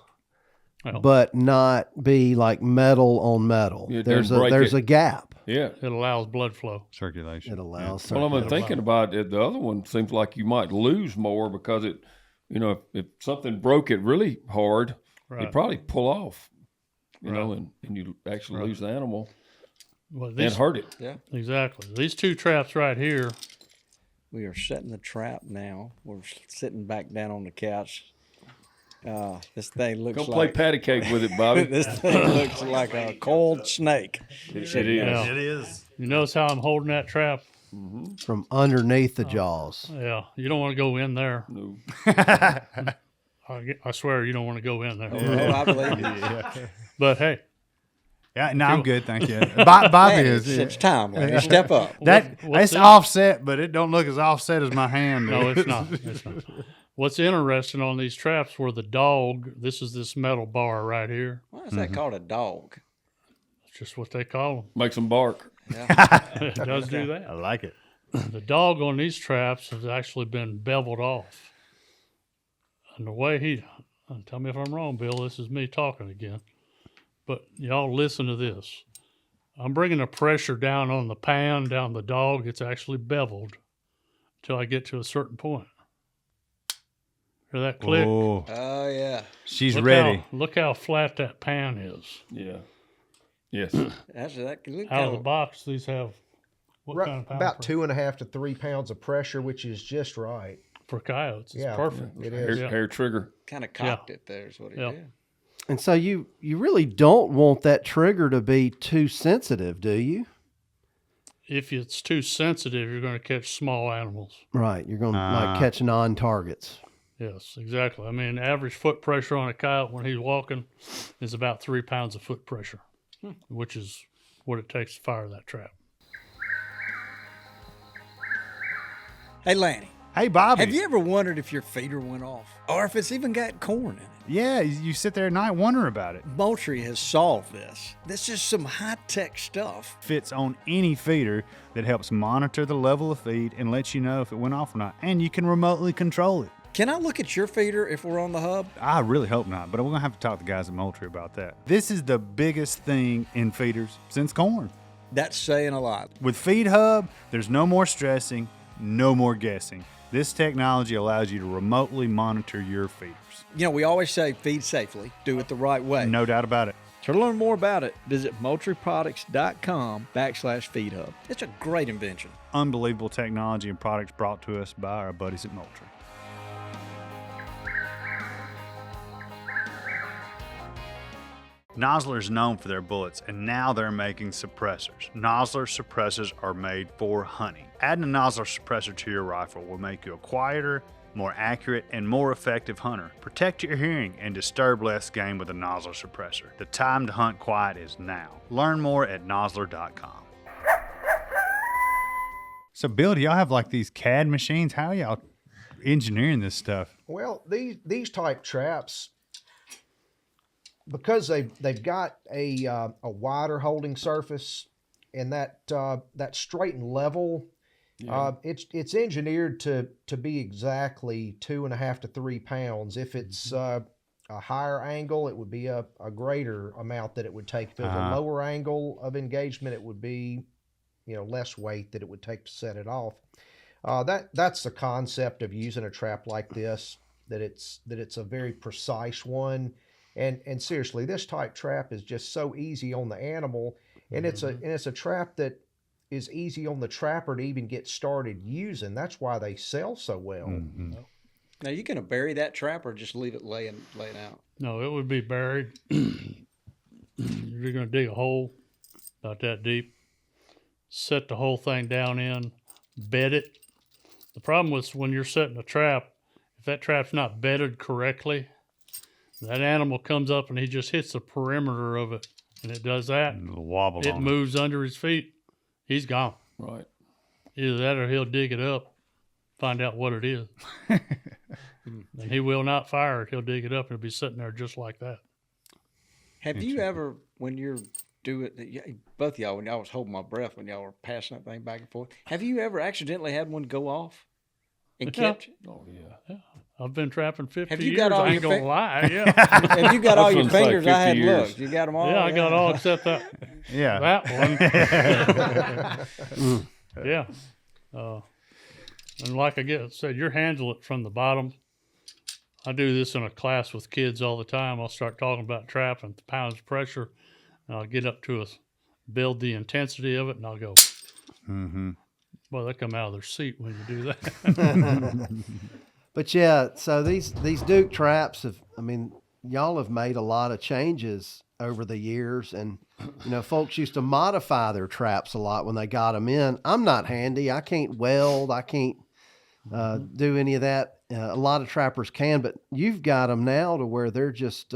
Well, but not be like metal on metal. Yeah, it There's doesn't break there's it. a gap. Yeah. it allows blood flow. Circulation. It allows. Well, I've been circulation. thinking about it. The other one seems like you might lose more because it, if something broke it really hard, Right. it'd probably pull off, Right. and you actually lose the animal Well, and hurt it. Yeah. Exactly. These 2 traps right here, We are setting the trap now. We're sitting back down on the couch. This thing looks Go play like patty cake with it, Bobby. this thing looks like a coiled snake. It is. Yeah. It is. you notice how I'm holding that trap? From underneath the jaws. Yeah, you don't want to go in there. No. I swear you don't want to go in there. Oh, I believe you. But hey, Yeah, no, I'm good, thank you. Bobby Man, is. it's time. Lady. Step up. what's It's it? offset, but it don't look as offset as my hand. No, is. it's not. It's not. What's interesting on these traps were the dog. This is this metal bar right here. Why is that called a dog? It's just what they call Makes them bark. them. It does do I that. like it. The dog on these traps has actually been beveled off. And the way tell me if I'm wrong, Bill, this is me talking again. But y'all listen to this. I'm bringing the pressure down on the pan, down the dog. It's actually beveled until I get to a certain point. Hear that click? Oh, Oh, yeah. she's ready. Look how flat that pan is. Yeah. Yes. Look Out of the box, these have what Right, kind of pound about pressure? 2.5 to 3 pounds of pressure, which is just right. For coyotes. It's Yeah. perfect. It is. Hair trigger. kind of cocked it there is what it Yeah. did. And so you really don't want that trigger to be too sensitive, do you? If it's too sensitive, you're going to catch small animals. Right. You're going to like catch non-targets. Yes, exactly. I mean, average foot pressure on a coyote when he's walking is about 3 pounds of foot pressure, which is what it takes to fire that trap. Hey, Lanny, Hey, Bobby. have you ever wondered if your feeder went off or if it's even got corn in it? Yeah, you sit there at night wondering about it. Moultrie has solved this. This is some high-tech stuff. Fits on any feeder that helps monitor the level of feed and lets you know if it went off or not. And you can remotely control it. Can I look at your feeder if we're on the hub? I really hope not, but we're going to have to talk to the guys at Moultrie about that. This is the biggest thing in feeders since corn. That's saying a lot. With Feed Hub, there's no more stressing, no more guessing. This technology allows you to remotely monitor your feeders. You know, we always say feed safely, do it the right way. No doubt about it. To learn more about it, visit moultrieproducts.com/feedhub. It's a great invention. Unbelievable technology and products brought to us by our buddies at Moultrie. Nosler is known for their bullets, and now they're making suppressors. Nosler suppressors are made for hunting. Adding a Nosler suppressor to your rifle will make you a quieter, more accurate, and more effective hunter. Protect your hearing and disturb less game with a Nosler suppressor. The time to hunt quiet is now. Learn more at nosler.com. So, Bill, do y'all have like these CAD machines? How are y'all engineering this stuff? Well, these type traps, because they've got a wider holding surface and that straight and level, it's engineered to be exactly 2.5 to 3 pounds. If it's a higher angle, it would be a greater amount that it would take. If it was a lower angle of engagement, it would be less weight that it would take to set it off. That's the concept of using a trap like this. That it's a very precise one. And seriously, this type trap is just so easy on the animal, and it's a trap that is easy on the trapper to even get started using. That's why they sell so well. Mm-hmm. Now, you going to bury that trap or just leave it laying out? No, it would be buried. You're going to dig a hole about that deep, set the whole thing down in, bed it. The problem with when you're setting a trap, if that trap's not bedded correctly, that animal comes up and he just hits the perimeter of it, and it does that. It'll wobble It on moves under his feet. He's gone. Right. Either that or he'll dig it up, find out what it is. And he will not fire it. He'll dig it up and it'll be sitting there just like that. Have you ever, when you're doing, both of y'all, when y'all was holding my breath when y'all were passing that thing back and forth, have you ever accidentally had one go off and kept? Oh, yeah. I've been trapping 50 Have you years. got all I ain't your going to lie. Yeah. Have you got all your gonna say fingers? I 50 had years. looked. You got them all? Yeah, I got all except that Yeah. that one. Yeah. And like I said, you're handling it from the bottom. I do this in a class with kids all the time. I'll start talking about trapping, the pounds of pressure, and I'll get up to build the intensity of it, and I'll go, Well, they come out of their seat when you do that. But yeah, so these Duke traps y'all have made a lot of changes over the years, and folks used to modify their traps a lot when they got them in. I'm not handy. I can't weld. I can't do any of that. A lot of trappers can, but you've got them now to where they're just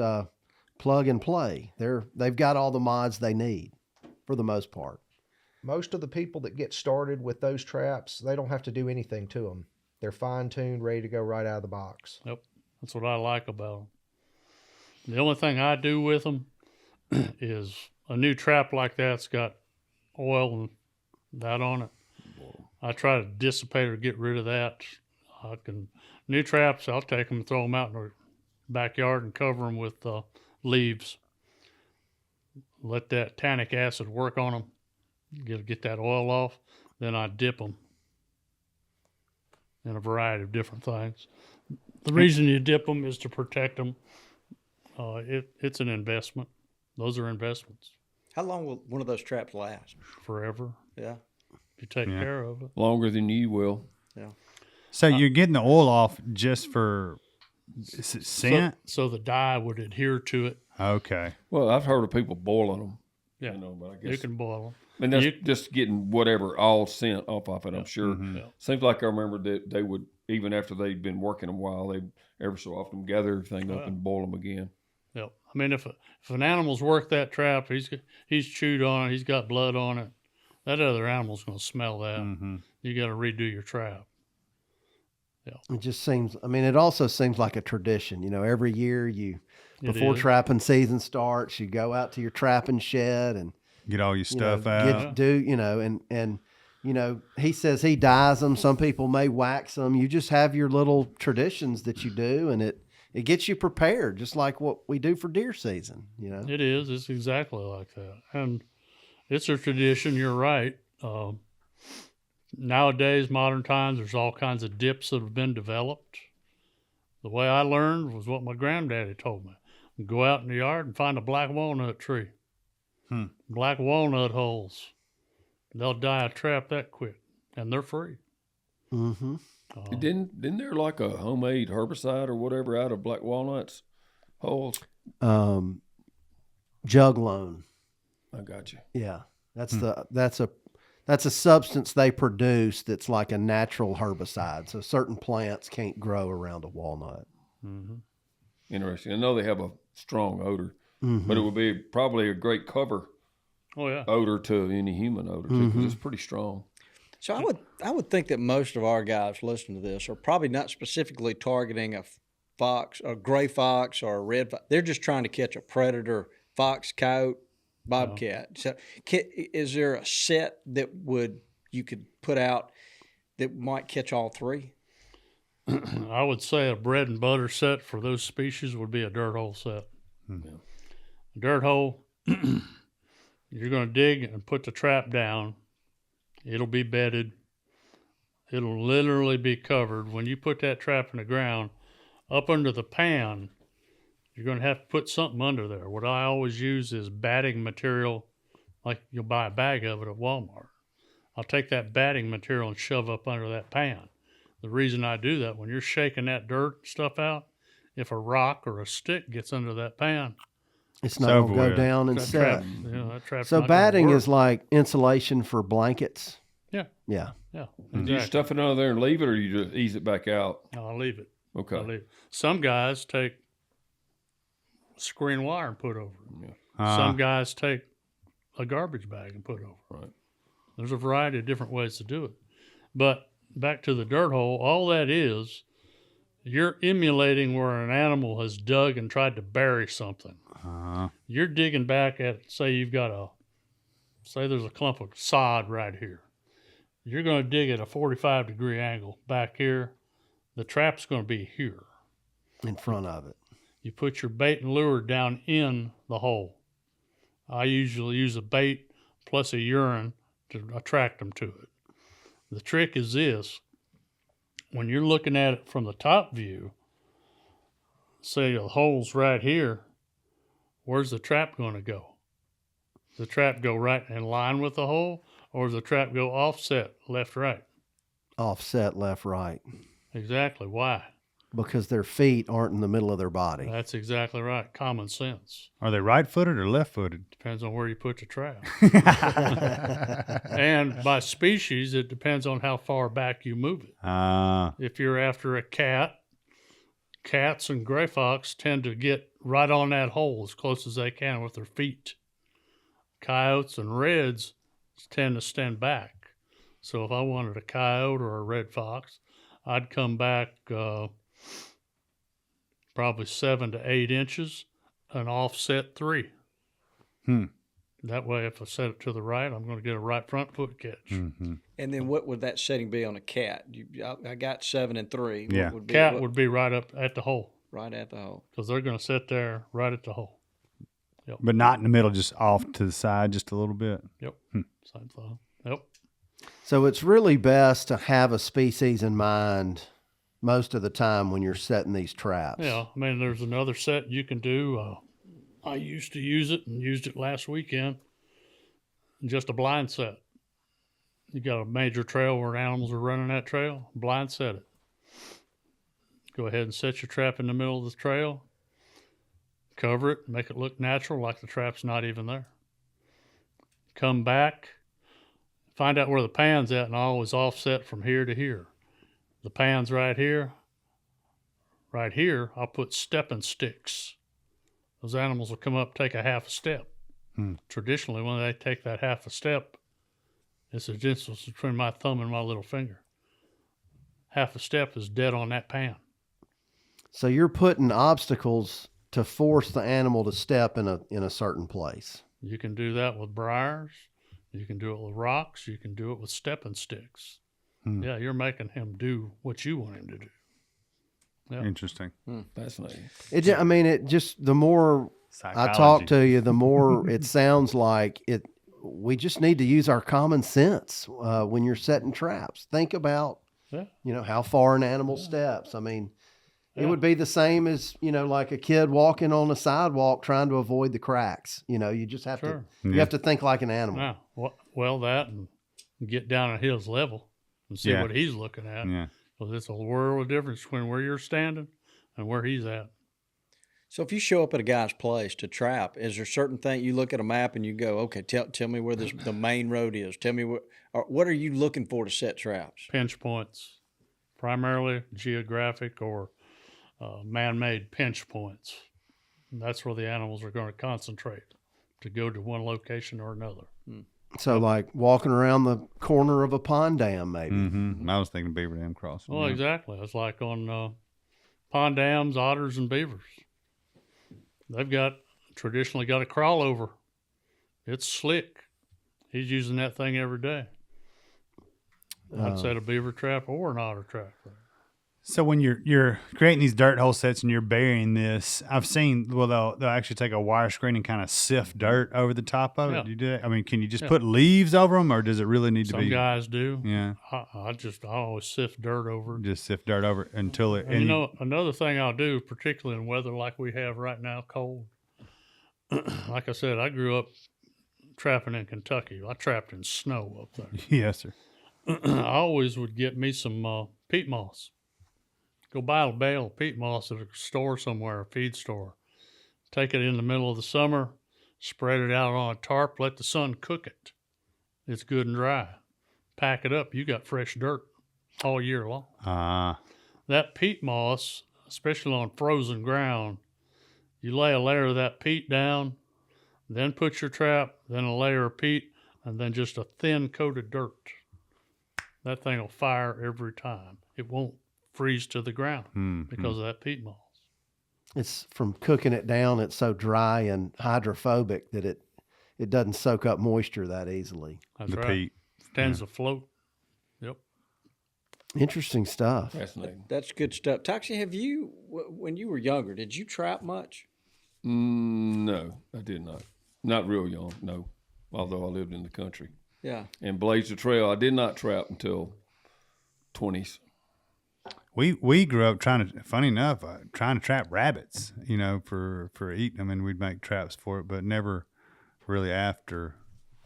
plug and play. They've got all the mods they need for the most part. Most of the people that get started with those traps, they don't have to do anything to them. They're fine-tuned, ready to go right out of the box. Yep. That's what I like about them. The only thing I do with them is a new trap like that's got oil and that on it. I try to dissipate or get rid of that. I can New traps, I'll take them and throw them out in the backyard and cover them with leaves. Let that tannic acid work on them, get that oil off. Then I dip them in a variety of different things. The reason you dip them is to protect them. It's an investment. Those are investments How long will one of those traps last? forever Yeah. if you take care of it. Longer than you will. Yeah. So you're getting the oil off just for scent? So the dye would adhere to it. Okay. Well, I've heard of people boiling them. Yeah, You know, but I you guess can boil them. and that's just getting whatever all scent off of it. I'm sure. Yeah. Seems like I remember that they would, even after they'd been working a while, they ever so often gather everything up and boil them again. Yep. I mean, if an animal's worked that trap, he's chewed on it, he's got blood on it. That other animal's going to smell that. Mm-hmm. You got to redo your trap. It just seems, I mean, it also seems like a tradition. You know, every year before is. trapping season starts, you go out to your trapping shed and Get all your stuff know, out. and you know, he says he dyes them. Some people may wax them. You just have your little traditions that you do, and it gets you prepared, just like what we do for deer season. You know, It is. It's exactly like that. And it's a tradition. You're right. Nowadays, modern times, there's all kinds of dips that have been developed. The way I learned was what my granddaddy told me. Go out in the yard and find a black walnut tree. Black walnut holes. They'll dye a trap that quick, and they're free. mm-hmm. Didn't there like a homemade herbicide or whatever out of black walnuts holes? Jug loan. I got you. Yeah, that's a substance they produce that's like a natural herbicide. So certain plants can't grow around a walnut. Mm-hmm. Interesting. I know they have a strong odor, Mm-hmm. but it would be probably a great cover Oh, yeah. odor to any human odor too, because it's pretty strong. So I would think that most of our guys listening to this are probably not specifically targeting a fox, a gray fox, or a red fox. They're just trying to catch a predator, fox, coyote, bobcat. So, is there a set that you could put out that might catch all three? I would say a bread and butter set for those species would be a dirt hole set. Dirt hole, you're going to dig and put the trap down. It'll be bedded. It'll literally be covered. When you put that trap in the ground, up under the pan, you're going to have to put something under there. What I always use is batting material, like you'll buy a bag of it at Walmart. I'll take that batting material and shove up under that pan. The reason I do that, when you're shaking that dirt stuff out, if a rock or a stick gets under that pan, It's not going to go down and that set. trap, that trap's So not gonna batting work. is like insulation for blankets. Yeah, Yeah. yeah, Do you exactly. stuff it under there and leave it, or you just ease it back out? No, I'll leave it. Okay. I'll leave it. Some guys take screen wire and put over it. Some guys take a garbage bag and put over it. Right. There's a variety of different ways to do it. But back to the dirt hole, all that is, you're emulating where an animal has dug and tried to bury something. You're digging back at, say there's a clump of sod right here. You're going to dig at a 45-degree angle back here. The trap's going to be here. In front of it. You put your bait and lure down in the hole. I usually use a bait plus a urine to attract them to it. The trick is this. When you're looking at it from the top view, say the hole's right here, where's the trap going to go? Does the trap go right in line with the hole, or does the trap go offset, left, right? Offset left, right. Exactly. Why? Because their feet aren't in the middle of their body. That's exactly right. Common sense. Are they right-footed or left-footed? Depends on where you put the trap. And by species, it depends on how far back you move it. If you're after a cat, cats and gray fox tend to get right on that hole as close as they can with their feet. Coyotes and reds tend to stand back. So if I wanted a coyote or a red fox, I'd come back probably 7 to 8 inches and offset 3. That way, if I set it to the right, I'm going to get a right front foot catch. Mm-hmm. And then what would that setting be on a cat? I got 7 and 3. Yeah. What would be, Cat would be right up at the hole right at the hole. because they're going to sit there right at the hole. But not in the middle, just off to the side, just a little bit. Yep. Same thing. Yep. So it's really best to have a species in mind most of the time when you're setting these traps. Yeah. I mean, there's another set you can do. I used to use it and used it last weekend. Just a blind set. You got a major trail where animals are running that trail, blind set it. Go ahead and set your trap in the middle of the trail. Cover it, make it look natural like the trap's not even there. Come back, find out where the pan's at, and I always offset from here to here. The pan's right here. Right here, I'll put stepping sticks. Those animals will come up, take a half a step. Traditionally, when they take that half a step, it's the distance between my thumb and my little finger. Half a step is dead on that pan. So you're putting obstacles to force the animal to step in a certain place. You can do that with briars. You can do it with rocks. You can do it with stepping sticks. Yeah, you're making him do what you want him to do. Yeah. Interesting. Fascinating. It just the more I talk to you, the more it sounds like it. We just need to use our common sense when you're setting traps. Think about, how far an animal steps. I mean, it would be the same as, like a kid walking on a sidewalk trying to avoid the cracks. You just have to, you have to think like an animal. Yeah. Well, that and get down at his level and see what he's looking at. Yeah. Because it's a world of difference between where you're standing and where he's at. So if you show up at a guy's place to trap, is there certain thing you look at a map and you go, okay, tell me where the main road is. Tell me what are you looking for to set traps? Pinch points, primarily geographic or man-made pinch points. And that's where the animals are going to concentrate to go to one location or another. So like walking around the corner of a pond dam, maybe. Mm-hmm. I was thinking Beaver Dam Crossing. Well, exactly. It's like on pond dams, otters, and beavers. They've traditionally got a crawl over. It's slick. He's using that thing every day. I'd set a beaver trap or an otter trap there. So when you're creating these dirt hole sets and you're burying this, I've seen they'll actually take a wire screen and kind of sift dirt over the top of it. Yeah. Do you do that? I mean, can you just put leaves over them, or does it really need to be? Some guys do. Yeah. I always sift dirt over it. Just sift dirt over it until it. And another thing I'll do, particularly in weather like we have right now, cold. Like I said, I grew up trapping in Kentucky. I trapped in snow up there. Yes, sir. I always would get me some peat moss. Go buy a bale of peat moss at a store somewhere, a feed store. Take it in the middle of the summer, spread it out on a tarp, let the sun cook it. It's good and dry. Pack it up. You got fresh dirt all year long. That peat moss, especially on frozen ground, you lay a layer of that peat down, then put your trap, then a layer of peat, and then just a thin coat of dirt. That thing will fire every time. It won't freeze to the ground because of that peat moss. It's from cooking it down. It's so dry and hydrophobic that it doesn't soak up moisture that easily. That's the right. peat Tends to float. Yep. Interesting stuff. Fascinating. That's good stuff. Toxie, have you, when you were younger, did you trap much? No, I did not. Not real young, no. Although I lived in the country. Yeah. And blazed the trail. I did not trap until 20s. We grew up trying to trap rabbits, for eating. I mean, we'd make traps for it, but never really after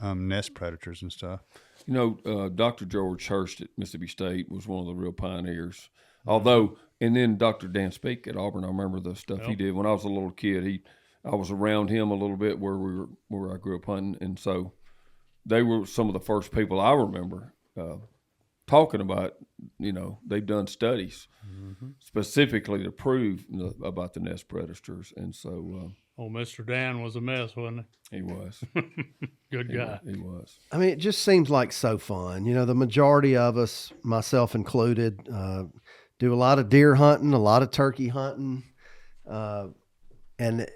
nest predators and stuff. Dr. George Hurst at Mississippi State was one of the real pioneers. Although, and then Dr. Dan Speak at Auburn, I remember the stuff he did when I was a little kid. I was around him a little bit where I grew up hunting, and so they were some of the first people I remember talking about. They've done studies specifically to prove about the nest predators, and so. Mr. Dan was a mess, wasn't he? He was. Good guy. He was. I mean, it just seems like so fun. The majority of us, myself included, do a lot of deer hunting, a lot of turkey hunting, and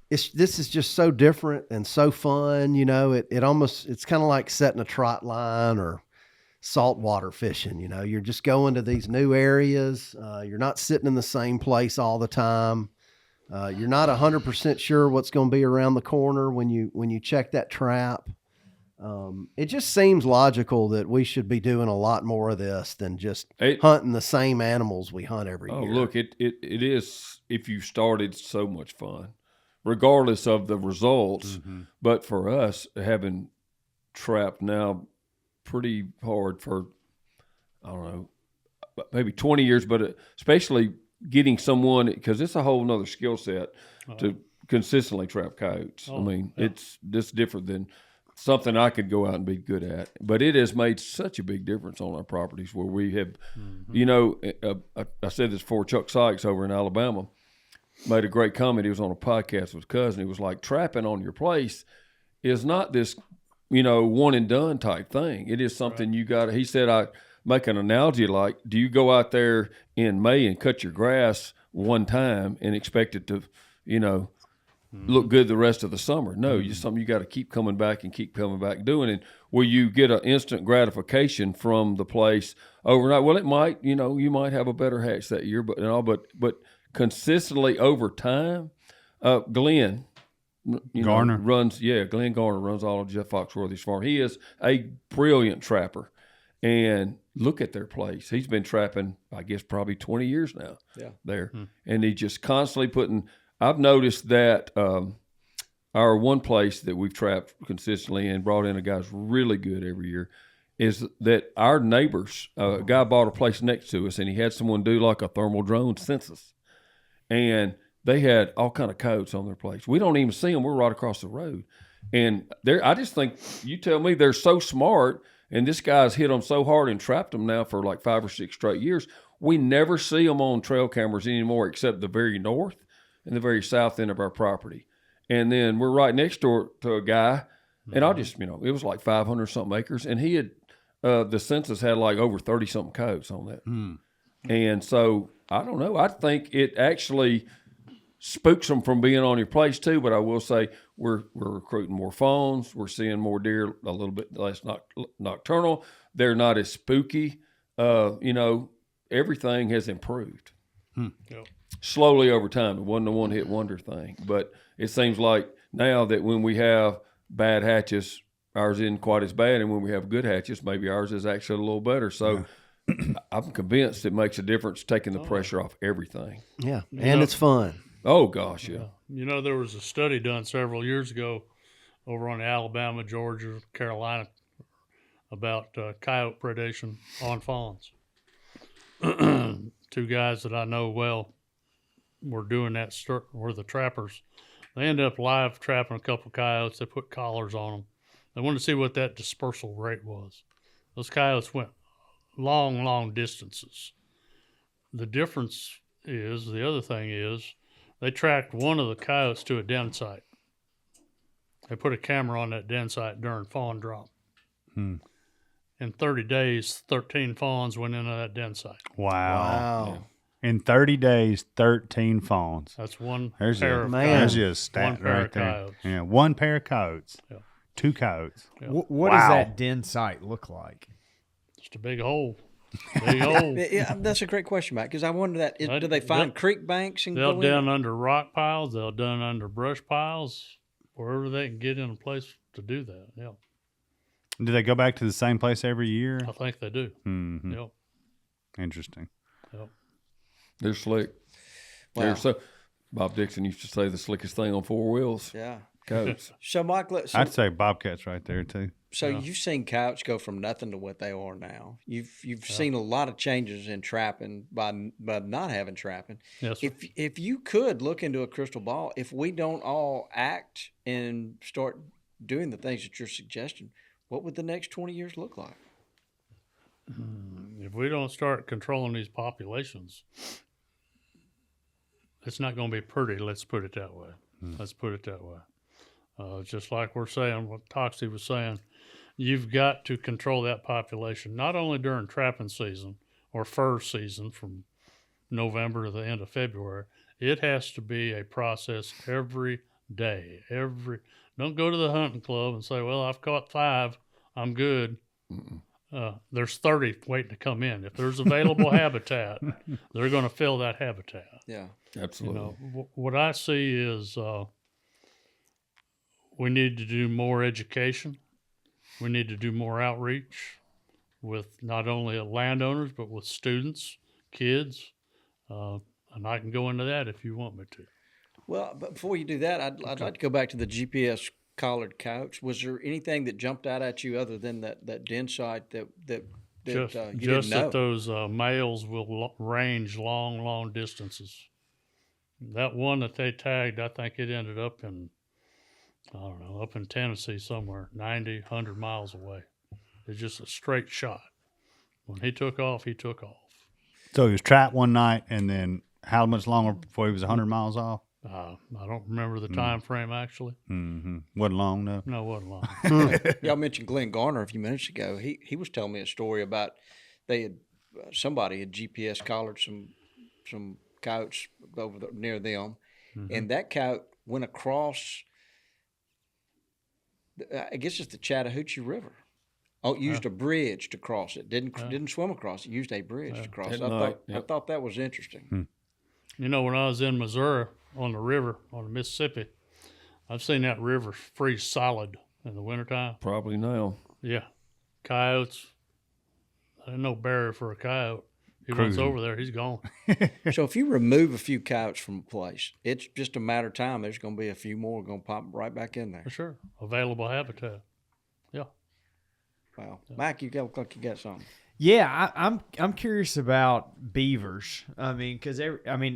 this is just so different and so fun. You know, it's kind of like setting a trot line or saltwater fishing. You know, you're just going to these new areas. You're not sitting in the same place all the time. You're not 100% sure what's going to be around the corner when you check that trap. It just seems logical that we should be doing a lot more of this than just hunting the same animals we hunt every year. Oh, look, it is, if you started, so much fun, regardless of the results. Mm-hmm. But for us, having trapped now pretty hard for, I don't know, maybe 20 years, but especially getting someone, because it's a whole nother skill set to consistently trap coyotes. I mean, it's just different than something I could go out and be good at. But it has made such a big difference on our properties where we have, you know, I said this before, Chuck Sykes over in Alabama made a great comment. He was on a podcast with his cousin. He was like, trapping on your place is not this, you know, one and done type thing. It is something you got to, he said, I make an analogy like, do you go out there in May and cut your grass one time and expect it to, you know, look good the rest of the summer? No, it's something you got to keep coming back and keep coming back doing. And will you get an instant gratification from the place overnight? Well, it might, you know, you might have a better hatch that year, but consistently over time, Glenn Garner Glenn Garner runs all of Jeff Foxworthy's farm. He is a brilliant trapper, and look at their place. He's been trapping, I guess, probably 20 years now. Yeah, there, and he just constantly putting. I've noticed that our one place that we've trapped consistently and brought in a guy's really good every year is that our neighbors, a guy bought a place next to us, and he had someone do like a thermal drone census, and they had all kind of coyotes on their place. We don't even see them. We're right across the road, and I just think, you tell me, they're so smart, and this guy's hit them so hard and trapped them now for like 5 or 6 straight years. We never see them on trail cameras anymore, except the very north and the very south end of our property. And then we're right next door to a guy, and I just, you know, it was like 500 something acres, and he had, the census had like over 30 something coyotes on that. And so I don't know. I think it actually spooks them from being on your place too. But I will say we're recruiting more fawns. We're seeing more deer, a little bit less nocturnal. They're not as spooky. You know, everything has improved. Slowly over time. It wasn't a one-hit wonder thing, but it seems like now that when we have bad hatches, ours isn't quite as bad, and when we have good hatches, maybe ours is actually a little better. So I'm convinced it makes a difference, taking the pressure off everything. Yeah, and it's fun. Oh, gosh, yeah. You know, there was a study done several years ago over on Alabama, Georgia, Carolina about coyote predation on fawns. 2 guys that I know well were doing that, were the trappers. They ended up live trapping a couple coyotes. They put collars on them. They wanted to see what that dispersal rate was. Those coyotes went long, long distances. The difference is, the other thing is, they tracked one of the coyotes to a den site. They put a camera on that den site during fawn drop. In 30 days, 13 fawns went into that den site. Wow. Yeah. In 30 days, 13 fawns. That's one There's pair of There's coyotes. a stat right there. Coyotes. Yeah, 1 pair of coyotes. Yeah. 2 coyotes. Yeah. What does that den site look like? Just a big hole. Big hole. Yeah, that's a great question, Mike, because I wonder that, do they find creek banks and they'll go down in? under rock piles. They'll down under brush piles, wherever they can get in a place to do that. Yeah, Do they go back to the same place every year? I think they do. Mm-hmm. Yep. Interesting. Yep. They're slick. Wow. They're so. Bob Dixon used to say the slickest thing on 4 wheels. Yeah. Coyotes. So, Mike, I'd say bobcats right there too. So you've seen coyotes go from nothing to what they are now. You've seen a lot of changes in trapping by not having trapping. Yes, sir. If you could look into a crystal ball, if we don't all act and start doing the things that you're suggesting, what would the next 20 years look like? If we don't start controlling these populations, it's not going to be pretty. Let's put it that way. Let's put it that way. Just like we're saying, what Toxie was saying, you've got to control that population, not only during trapping season or fur season from November to the end of February. It has to be a process every day. Don't go to the hunting club and say, well, I've caught 5, I'm good. There's 30 waiting to come in. If there's available habitat, they're going to fill that habitat. Yeah. Absolutely. What I see is we need to do more education. We need to do more outreach with not only landowners, but with students, kids. And I can go into that if you want me to. Well, but before you do that, I'd like to go back to the GPS collared couch. Was there anything that jumped out at you other than that den site that you Just didn't know? that those males will range long distances. That one that they tagged, I think it ended up in, I don't know, up in Tennessee somewhere, 90, 100 miles away. It's just a straight shot. When he took off, he took off. So he was trapped one night, and then how much longer before he was 100 miles off? I don't remember the time frame actually. Mm-hmm. Wasn't long, no. No, it wasn't long. Y'all mentioned Glenn Garner a few minutes ago. He was telling me a story about somebody had GPS collared some coyotes over near them, and that coyote went across. I guess it's the Chattahoochee River. Oh, used a bridge to cross it. Didn't swim across it. Used a bridge to cross it. I thought that was interesting. You know, when I was in Missouri on the river, on the Mississippi, I've seen that river freeze solid in the wintertime. Probably now. Yeah. Coyotes, there's no barrier for a coyote. He runs over there, he's gone. So if you remove a few coyotes from a place, it's just a matter of time. There's going to be a few more going to pop right back in there. For sure. Available habitat. Yeah. Wow. Mike, you look like you got something. Yeah, I'm curious about beavers. I mean, because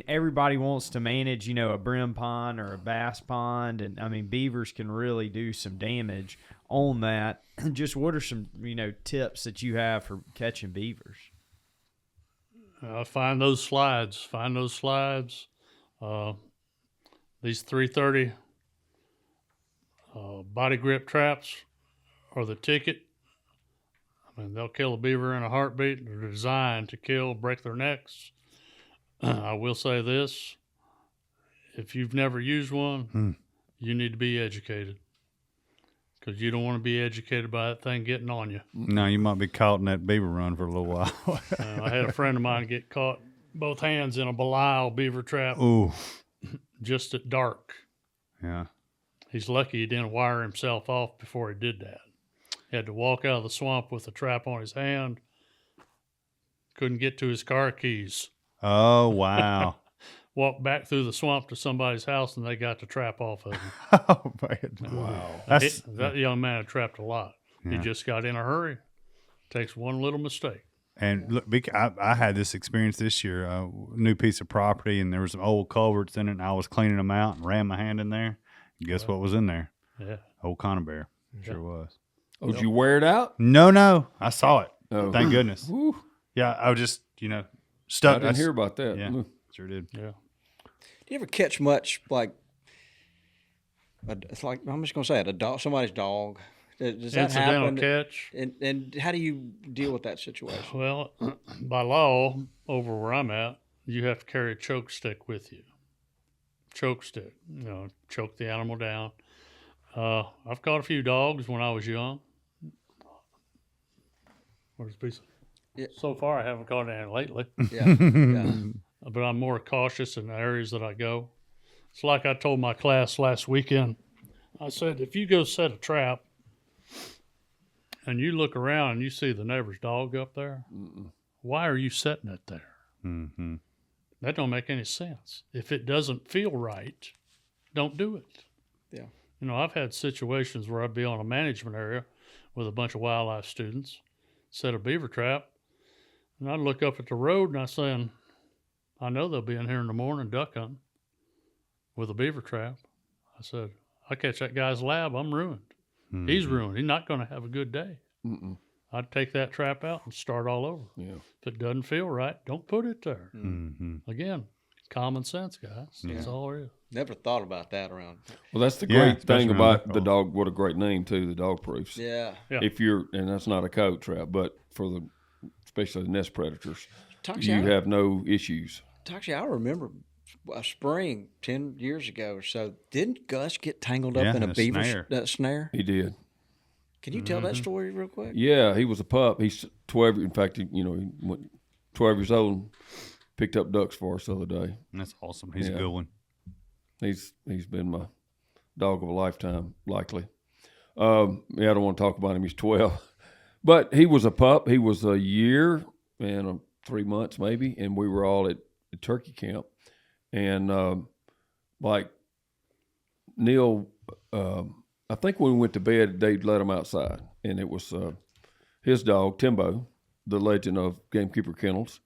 everybody wants to manage, a brim pond or a bass pond, and I mean beavers can really do some damage on that. Just what are some tips that you have for catching beavers? Find those slides. These 330 body grip traps are the ticket. I mean, they'll kill a beaver in a heartbeat. They're designed to kill, break their necks. I will say this. If you've never used one, you need to be educated. Because you don't want to be educated by that thing getting on you. No, you might be caught in that beaver run for a little while. I had a friend of mine get caught both hands in a Belial beaver trap. Ooh. Just at dark. Yeah. He's lucky he didn't wire himself off before he did that. He had to walk out of the swamp with the trap on his hand. Couldn't get to his car keys. Oh, wow. Walked back through the swamp to somebody's house, and they got the trap off of him. Oh, man. Wow. That young man had trapped a lot. Yeah. He just got in a hurry. Takes one little mistake. And look, I had this experience this year. A new piece of property, and there was some old culverts in it, and I was cleaning them out and ran my hand in there. And guess what was in there? Yeah. Old conibear. Sure was. Oh, did you wear it out? No. I saw it. Oh. Thank goodness. Woo. Yeah, I was just, I stuck. didn't hear about that. Yeah, sure did. Yeah. Do you ever catch much it's like, I'm just going to say it, somebody's dog? Does that Incidental happen? catch. And how do you deal with that situation? Well, by law, over where I'm at, you have to carry a choke stick with you. Choke stick, choke the animal down. I've caught a few dogs when I was young. Where's the piece? Yeah. So far, I haven't caught any lately, Yeah. but I'm more cautious in the areas that I go. It's like I told my class last weekend. I said, if you go set a trap and you look around and you see the neighbor's dog up there, why are you setting it there? Mm-hmm. That don't make any sense. If it doesn't feel right, don't do it. Yeah. I've had situations where I'd be on a management area with a bunch of wildlife students, set a beaver trap, and I'd look up at the road and I'm saying, I know they'll be in here in the morning duck hunting with a beaver trap. I said, I catch that guy's lab, I'm ruined. Mm-hmm. He's ruined. He's not going to have a good day. I'd take that trap out and start all over. Yeah. If it doesn't feel right, don't put it there. Mm-hmm. Again, common sense, guys. That's all there is. Never thought about that around. Well, that's the Yeah, great especially thing around about that the call. dog. What a great name too, the dog proofs. Yeah. Yeah. If and that's not a coyote trap, but for especially the nest predators, Toxie, you have no issues. I remember a spring 10 years ago or so. Didn't Gus get tangled up Yeah, in a a beaver snare. snare? He did. Can you tell that story real quick? Yeah, he was a pup. He's 12. In fact, he went 12 years old and picked up ducks for us the other day. That's awesome. He's a Yeah. good one. He's been my dog of a lifetime, likely. I don't want to talk about him. He's 12. But he was a pup. He was a year and 3 months maybe, and we were all at turkey camp. And like Neil, I think when we went to bed, they'd let him outside, and it was his dog Timbo, the legend of Gamekeeper Kennels,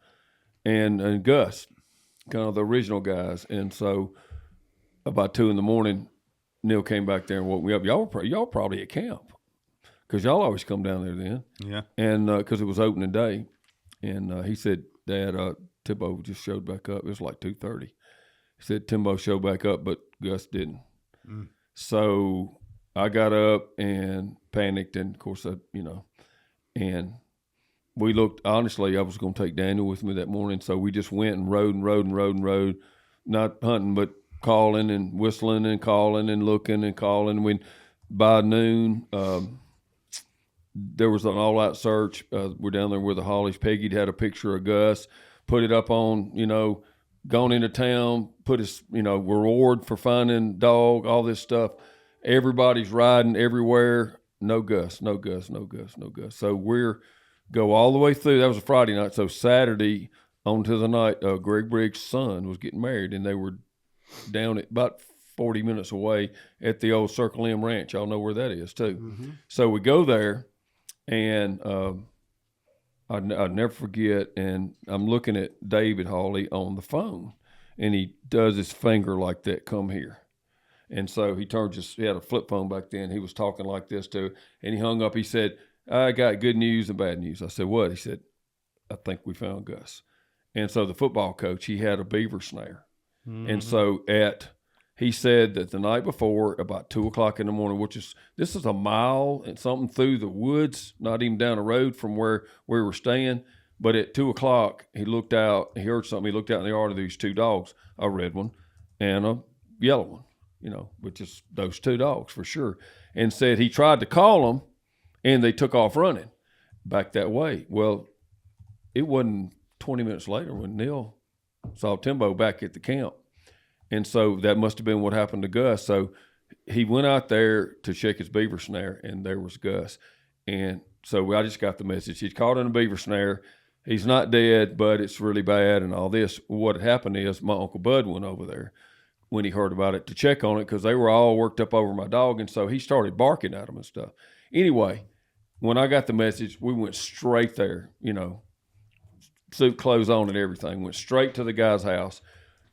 and Gus, kind of the original guys. And so about 2 a.m, Neil came back there and woke me up. Y'all probably at camp because y'all always come down there then. Yeah. And because it was opening day, and he said, Dad, Timbo just showed back up. It was like 2:30. He said Timbo showed back up, but Gus didn't. So I got up and panicked, and of course, and we looked. Honestly, I was going to take Daniel with me that morning, so we just went and rode, not hunting, but calling and whistling and calling and looking and calling. By noon, there was an all-out search. We're down there with the Hollies. Peggy'd had a picture of Gus, put it up on, gone into town, put his, reward for finding dog, all this stuff. Everybody's riding everywhere. No Gus. So we're go all the way through. That was a Friday night. So Saturday on to the night, Greg Briggs' son was getting married, and they were down at about 40 minutes away at the old Circle M Ranch. Y'all know where that is too. Mm-hmm. So we go there, and I'd never forget, and I'm looking at David Hawley on the phone, and he does his finger like that, come here. And so he had a flip phone back then. He was talking like this too, and he hung up. He said, I got good news and bad news. I said, what? He said, I think we found Gus. And so the football coach, he had a beaver snare. Mm-hmm. And so he said that the night before, about 2:00 in the morning, this is a mile and something through the woods, not even down the road from where we were staying. But at 2:00, he looked out, he heard something. He looked out in the yard of these 2 dogs, a red one and a yellow one, which is those 2 dogs for sure. And said he tried to call them, and they took off running back that way. Well, it wasn't 20 minutes later when Neil saw Timbo back at the camp. And so that must have been what happened to Gus. So he went out there to check his beaver snare, and there was Gus. And so I just got the message. He's caught in a beaver snare. He's not dead, but it's really bad and all this. What had happened is my Uncle Bud went over there when he heard about it to check on it because they were all worked up over my dog. And so he started barking at them and stuff. Anyway, when I got the message, we went straight there, suit clothes on and everything, went straight to the guy's house.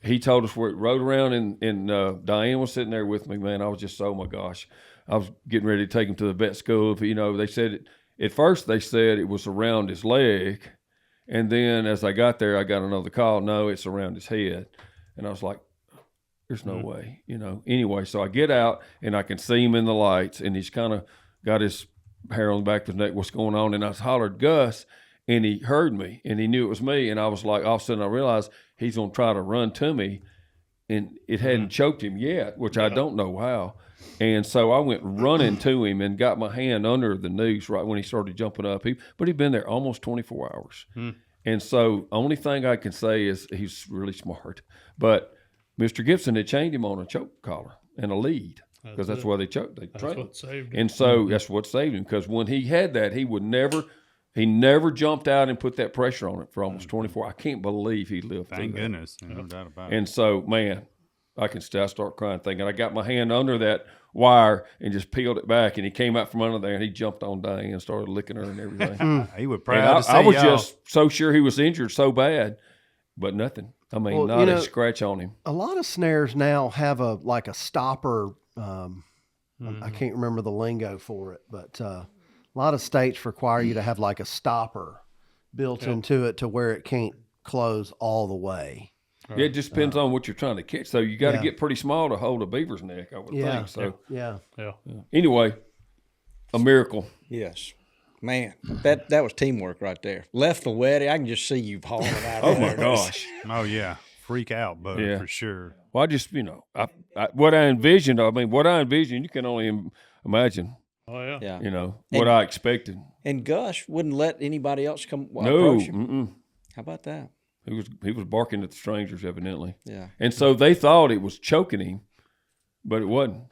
He told us where it rode around, and Diane was sitting there with me, man. I was just, oh my gosh. I was getting ready to take him to the vet school. They said, at first they said it was around his leg. And then as I got there, I got another call. No, it's around his head. And I was like, there's no way, Anyway, so I get out, and I can see him in the lights, and he's kind of got his hair on the back of his neck, what's going on? And I hollered, Gus, and he heard me, and he knew it was me. And I was like, all of a sudden I realized he's going to try to run to me, and it hadn't choked him yet, which I don't know how. And so I went running to him and got my hand under the noose right when he started jumping up. But he'd been there almost 24 hours. And so only thing I can say is he's really smart. But Mr. Gibson had chained him on a choke collar and a lead because that's why they choked. That's what saved him. And so that's what saved him, because when he had that, he never jumped out and put that pressure on it for almost 24. I can't believe he lived through that. Thank goodness. No doubt about it. And so, man, I start crying thinking I got my hand under that wire and just peeled it back, and he came out from under there, and he jumped on Diane and started licking her and everything. He was proud to see I was y'all. just so sure he was injured so bad, but nothing. I mean, not a scratch on him. A lot of snares now have a stopper. I can't remember the lingo for it, but a lot of states require you to have like a stopper built into it to where it can't close all the way. Yeah, it just depends on what you're trying to catch. So you got to get pretty small to hold a beaver's neck, I would think. So yeah. Anyway, a miracle. Yes. Man, that was teamwork right there. Left the wedding, I can just see you hauling it out. Oh my gosh. Oh yeah. freak out, but Yeah. for sure. Well, I just, what I envisioned, you can only imagine, Oh yeah. Yeah. what I expected. And Gus wouldn't let anybody else come No, approach him. mm-mm. How about that? He was barking at the strangers, evidently. Yeah. And so they thought it was choking him, but it wasn't.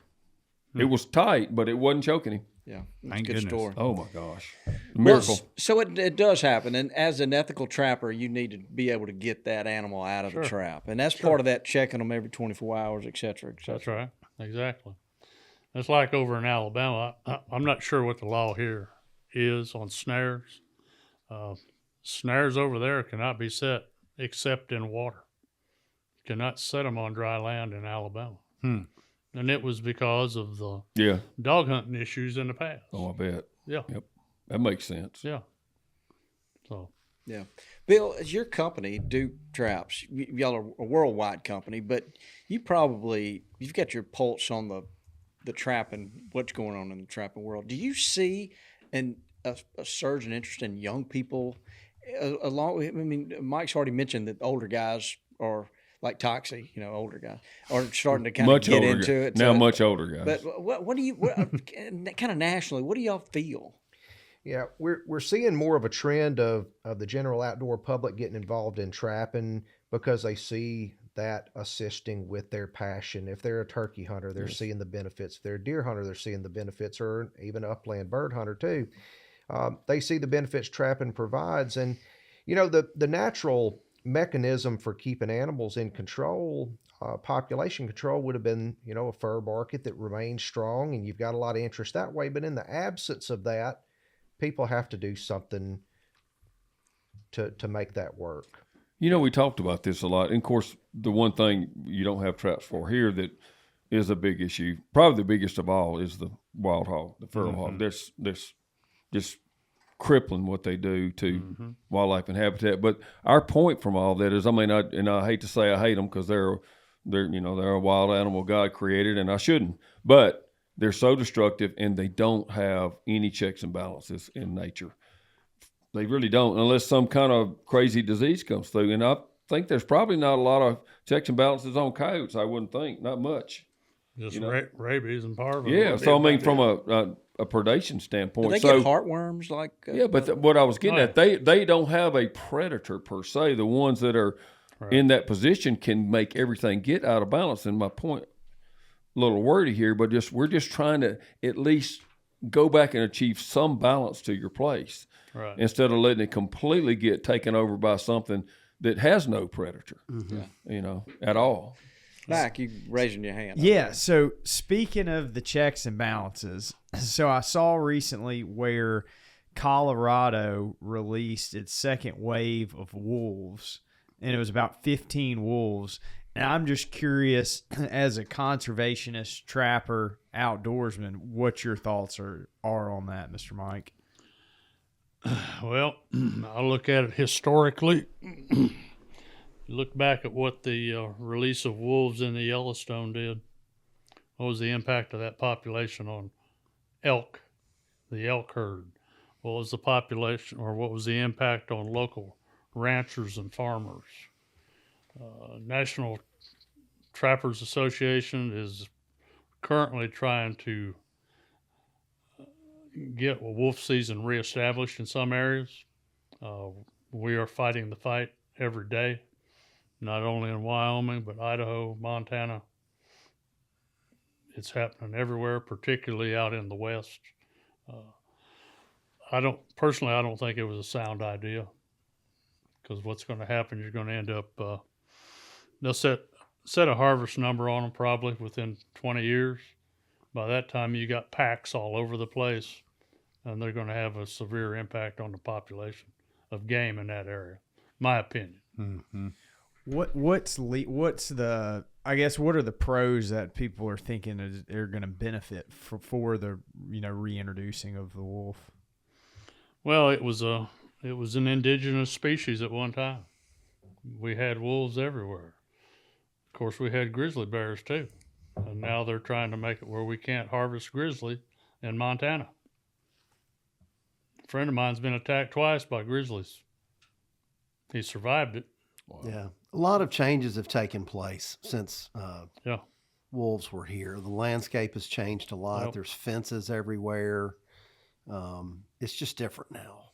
It was tight, but it wasn't choking him. Yeah. It's a Thank good goodness. story. Oh, my gosh. Well, Miracle. so it does happen. And as an ethical trapper, you need to be able to get that animal out of the trap. And that's part of that checking them every 24 hours, et cetera, et cetera. That's right. Exactly. It's like over in Alabama. I'm not sure what the law here is on snares. Snares over there cannot be set except in water. You cannot set them on dry land in Alabama. And it was because of the dog hunting issues in the past. Oh, I bet. Yeah. Yep. That makes sense. Yeah. So. Yeah. Bill, as your company, Duke Traps, y'all are a worldwide company, but you've got your pulse on the trapping, what's going on in the trapping world. Do you see a surge in interest in young people? Mike's already mentioned that older guys are like Toxie, older guys are starting to kind of get into it. Now, much older guys. But what do you, kind of nationally, what do y'all feel? Yeah, we're seeing more of a trend of the general outdoor public getting involved in trapping because they see that assisting with their passion. If they're a turkey hunter, they're seeing the benefits. If they're a deer hunter, they're seeing the benefits, or even upland bird hunter too. They see the benefits trapping provides. And, the natural mechanism for keeping animals in control, population control, would have been, a fur market that remains strong, and you've got a lot of interest that way. But in the absence of that, people have to do something to make that work. We talked about this a lot. And of course, the one thing you don't have traps for here that is a big issue, probably the biggest of all, is the wild hog, the feral hog. There's just crippling what they do to wildlife and habitat. But our point from all that is, I hate to say I hate them because they're a wild animal God created, and I shouldn't. But they're so destructive, and they don't have any checks and balances in nature. They really don't, unless some kind of crazy disease comes through. And I think there's probably not a lot of checks and balances on coyotes. I wouldn't think, not much. Just rabies and parvo. Yeah, so from a predation standpoint, Do they get heartworms like? But what I was getting at, they don't have a predator per se. The ones that are in that position can make everything get out of balance. And my point, a little wordy here, but we're just trying to at least go back and achieve some balance to your place, instead of letting it completely get taken over by something that has no predator, at all. Mac, you raising your hand. Yeah, so speaking of the checks and balances, so I saw recently where Colorado released its second wave of wolves, and it was about 15 wolves. And I'm just curious, as a conservationist, trapper, outdoorsman, what your thoughts are on that, Mr. Mike? Well, I look at it historically. Look back at what the release of wolves in the Yellowstone did. What was the impact of that population on elk, the elk herd? What was the population, or what was the impact on local ranchers and farmers? National Trappers Association is currently trying to get wolf season reestablished in some areas. We are fighting the fight every day, not only in Wyoming, but Idaho, Montana. It's happening everywhere, particularly out in the West. I don't think it was a sound idea, because what's going to happen, you're going to end up, they'll set a harvest number on them probably within 20 years. By that time, you got packs all over the place, and they're going to have a severe impact on the population of game in that area. My opinion. Mm-hmm. What are the pros that people are thinking they're going to benefit for the reintroducing of the wolf? Well, it was an indigenous species at one time. We had wolves everywhere. Of course, we had grizzly bears too, and now they're trying to make it where we can't harvest grizzly in Montana. A friend of mine's been attacked twice by grizzlies. He survived it. Wow. Yeah, A lot of changes have taken place since Yeah. wolves were here. The landscape has changed a lot. Yep. There's fences everywhere. It's just different now.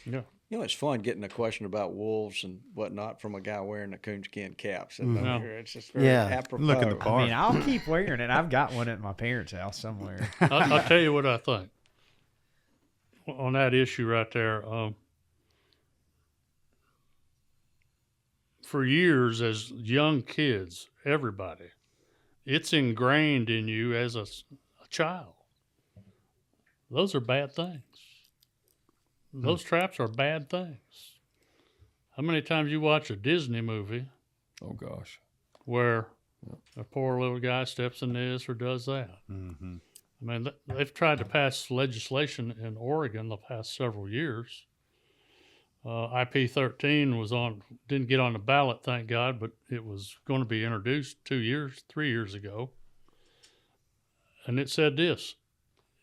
Yeah. You know, it's fun getting a question about wolves and whatnot from a guy wearing a coonskin cap. So Yeah. it's just very Yeah. apropos. Look at the I part. mean, I'll keep wearing it. I've got one at my parents' house somewhere. I'll tell you what I think on that issue right there. For years, as young kids, everybody, it's ingrained in you as a child. Those are bad things. Those traps are bad things. How many times you watch a Disney movie Oh gosh. where a poor little guy steps in this or does that? Mm-hmm. I mean, they've tried to pass legislation in Oregon the past several years. IP13 didn't get on the ballot, thank God, but it was going to be introduced 3 years ago. And it said this,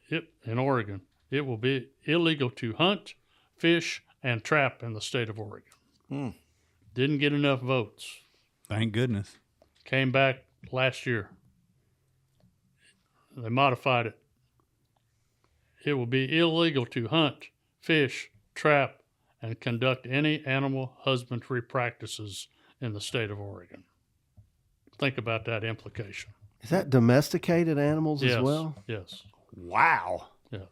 in Oregon, it will be illegal to hunt, fish, and trap in the state of Oregon. Didn't get enough votes. Thank goodness. Came back last year. They modified it. It will be illegal to hunt, fish, trap, and conduct any animal husbandry practices in the state of Oregon. Think about that implication. Is that domesticated animals Yes. as well? Yes. Wow. Yes.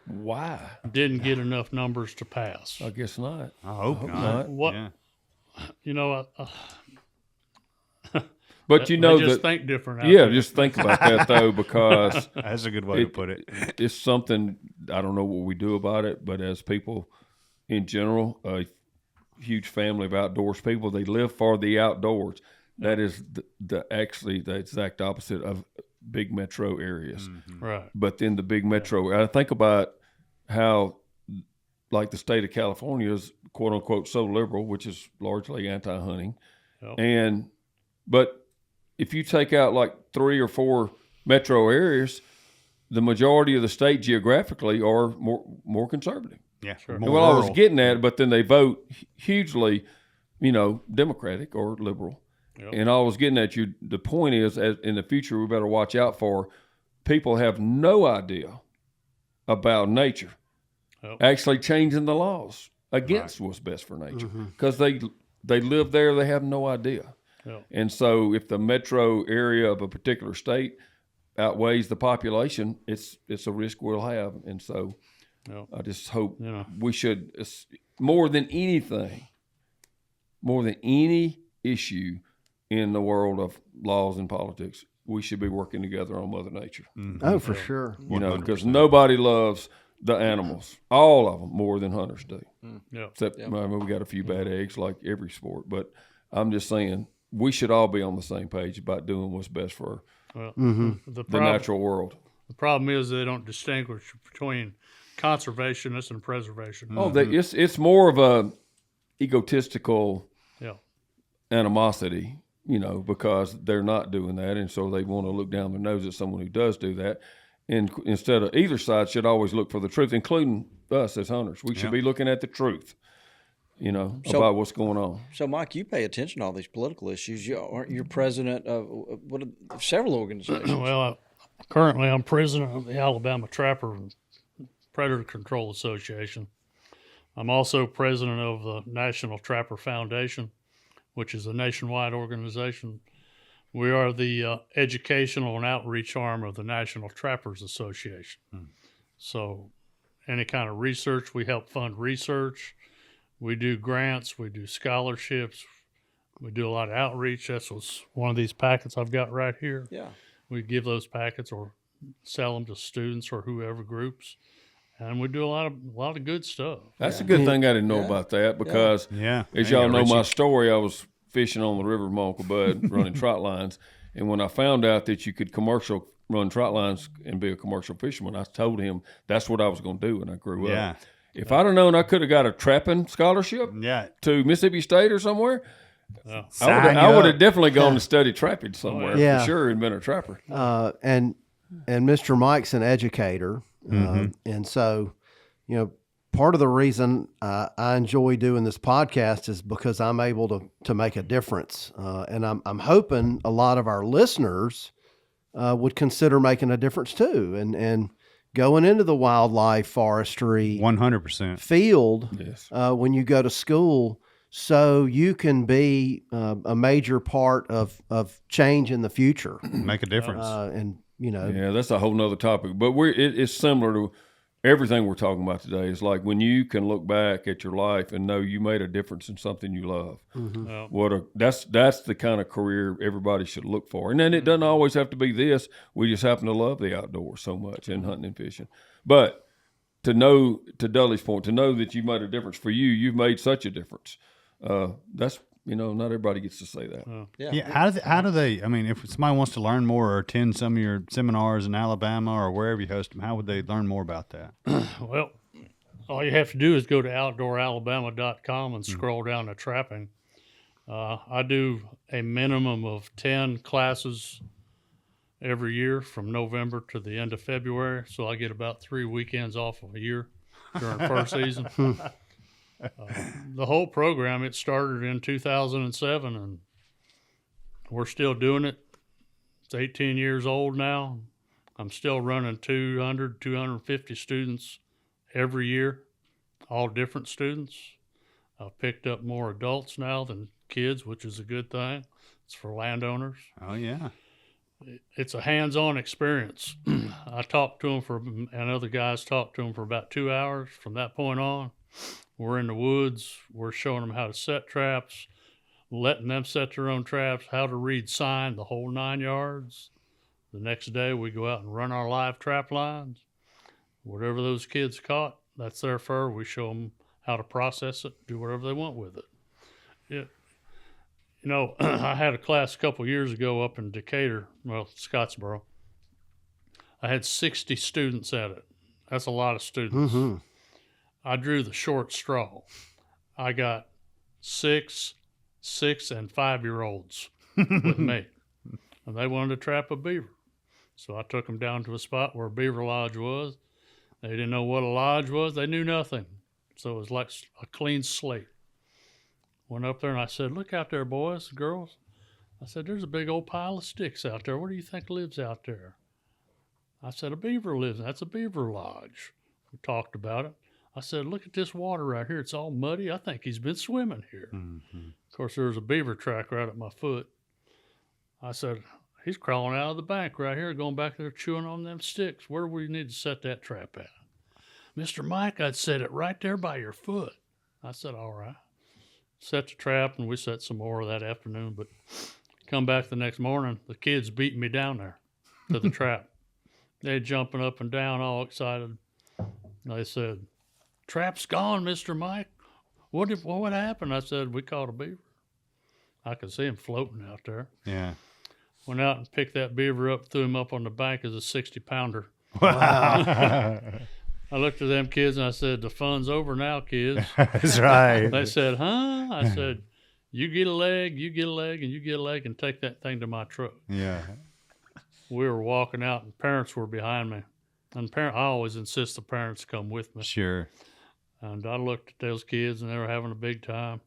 Why? Didn't get enough numbers to pass. I guess not. I hope hope not. not. What Yeah. you know? But you know they just that. think different. Out Yeah, there. just think about that though, because That's a good way to put it. it's something I don't know what we do about it, but as people in general, a huge family of outdoors people, they live for the outdoors. That is the exact opposite of big metro areas. right. But then the big metro, I think about how, like the state of California is quote unquote so liberal, which is largely anti-hunting, Yep. but if you take out like 3 or 4 metro areas, the majority of the state geographically are more conservative. Yeah. Sure. More Well, I was rural. getting at it, but then they vote hugely, Democratic or liberal. Yep. And I was getting at you. The point is, in the future, we better watch out for people have no idea about nature, Yep. actually changing the laws against what's best for nature because they live there, they have no idea. Yep. And so, if the metro area of a particular state outweighs the population, it's a risk we'll have. And so, Yep. I just hope Yeah. we should, more than anything, more than any issue in the world of laws and politics, we should be working together on Mother Nature. Oh, for sure. Because nobody loves the animals, all of them, more than hunters do. Yep. Except I mean, we got a few bad eggs like every sport. But I'm just saying we should all be on the same page about doing what's best for Well, the natural world. The problem is they don't distinguish between conservationists and preservationists. Oh, it's more of a egotistical Yeah. animosity, because they're not doing that, and so they want to look down their nose at someone who does do that. And instead of either side should always look for the truth, including us as hunters. We should be looking at the truth, about what's going on. So, Mike, you pay attention to all these political issues. You're president of several organizations. Well, currently I'm president of the Alabama Trapper and Predator Control Association. I'm also president of the National Trapper Foundation, which is a nationwide organization. We are the educational and outreach arm of the National Trappers Association. So any kind of research, we help fund research. We do grants, we do scholarships, we do a lot of outreach. That's what's one of these packets I've got right here. Yeah. We give those packets or sell them to students or whoever groups. And we do a lot of good stuff. That's a good thing I didn't know about that because, as y'all know my story, I was fishing on the river with my Uncle Bud, running trot lines. And when I found out that you could commercial run trot lines and be a commercial fisherman, I told him that's what I was going to do when I grew up. If I'd have known I could have got a trapping scholarship to Mississippi State or somewhere, I would have definitely gone to study trapping somewhere for sure and been a trapper. And Mr. Mike's an educator. And so, part of the reason I enjoy doing this podcast is because I'm able to make a difference. And I'm hoping a lot of our listeners would consider making a difference too. And going into the wildlife forestry 100% field Yes. when you go to school, so you can be a major part of change in the future. make a difference. And, you know, Yeah, that's a whole nother topic. But it's similar to everything we're talking about today. It's like when you can look back at your life and know you made a difference in something you love. Yeah. That's the kind of career everybody should look for. And then it doesn't always have to be this. We just happen to love the outdoors so much and hunting and fishing. But to know, to Dudley's point, to know that you made a difference for you, you've made such a difference. That's, not everybody gets to say that. Yeah. How do they? I mean, if somebody wants to learn more or attend some of your seminars in Alabama or wherever you host them, how would they learn more about that? Well, all you have to do is go to outdooralabama.com and scroll down to trapping. I do a minimum of 10 classes every year from November to the end of February, so I get about 3 weekends off of a year during first season. The whole program, it started in 2007, and we're still doing it. It's 18 years old now. I'm still running 200, 250 students every year, all different students. I've picked up more adults now than kids, which is a good thing. It's for landowners. Oh yeah, It's a hands-on experience. I talked to them and other guys talked to them for about 2 hours. From that point on, we're in the woods. We're showing them how to set traps, letting them set their own traps, how to read sign, the whole 9 yards. The next day, we go out and run our live trap lines. Whatever those kids caught, that's their fur. We show them how to process it, do whatever they want with it. I had a class a couple years ago up in Decatur, Scottsboro. I had 60 students at it. That's a lot of students. Mm-hmm. I drew the short straw. I got 6, and 5-year-olds with me, and they wanted to trap a beaver. So I took them down to a spot where a beaver lodge was. They didn't know what a lodge was. They knew nothing. So it was like a clean slate. Went up there and I said, "Look out there, boys, girls." I said, "There's a big old pile of sticks out there. What do you think lives out there?" I said, "A beaver lives. That's a beaver lodge." We talked about it. I said, "Look at this water right here. It's all muddy. I think he's been swimming here." Mm-hmm. Of course, there was a beaver track right at my foot. I said, "He's crawling out of the bank right here, going back there chewing on them sticks. Where do we need to set that trap at?" "Mr. Mike, I'd set it right there by your foot." I said, "All right." Set the trap, and we set some more that afternoon. But come back the next morning, the kids beating me down there to the trap. They jumping up and down, all excited. They said, "Trap's gone, Mr. Mike. What happened?" I said, "We caught a beaver." I could see him floating out there. Yeah. Went out and picked that beaver up, threw him up on the bank as a 60-pounder. Wow. I looked at them kids and I said, "The fun's over now, kids." That's right. They said, "Huh?" I said, you get a leg, and you get a leg, and take that thing to my truck." Yeah. We were walking out, and parents were behind me. And I always insist the parents come with me. Sure. And I looked at those kids, and they were having a big time.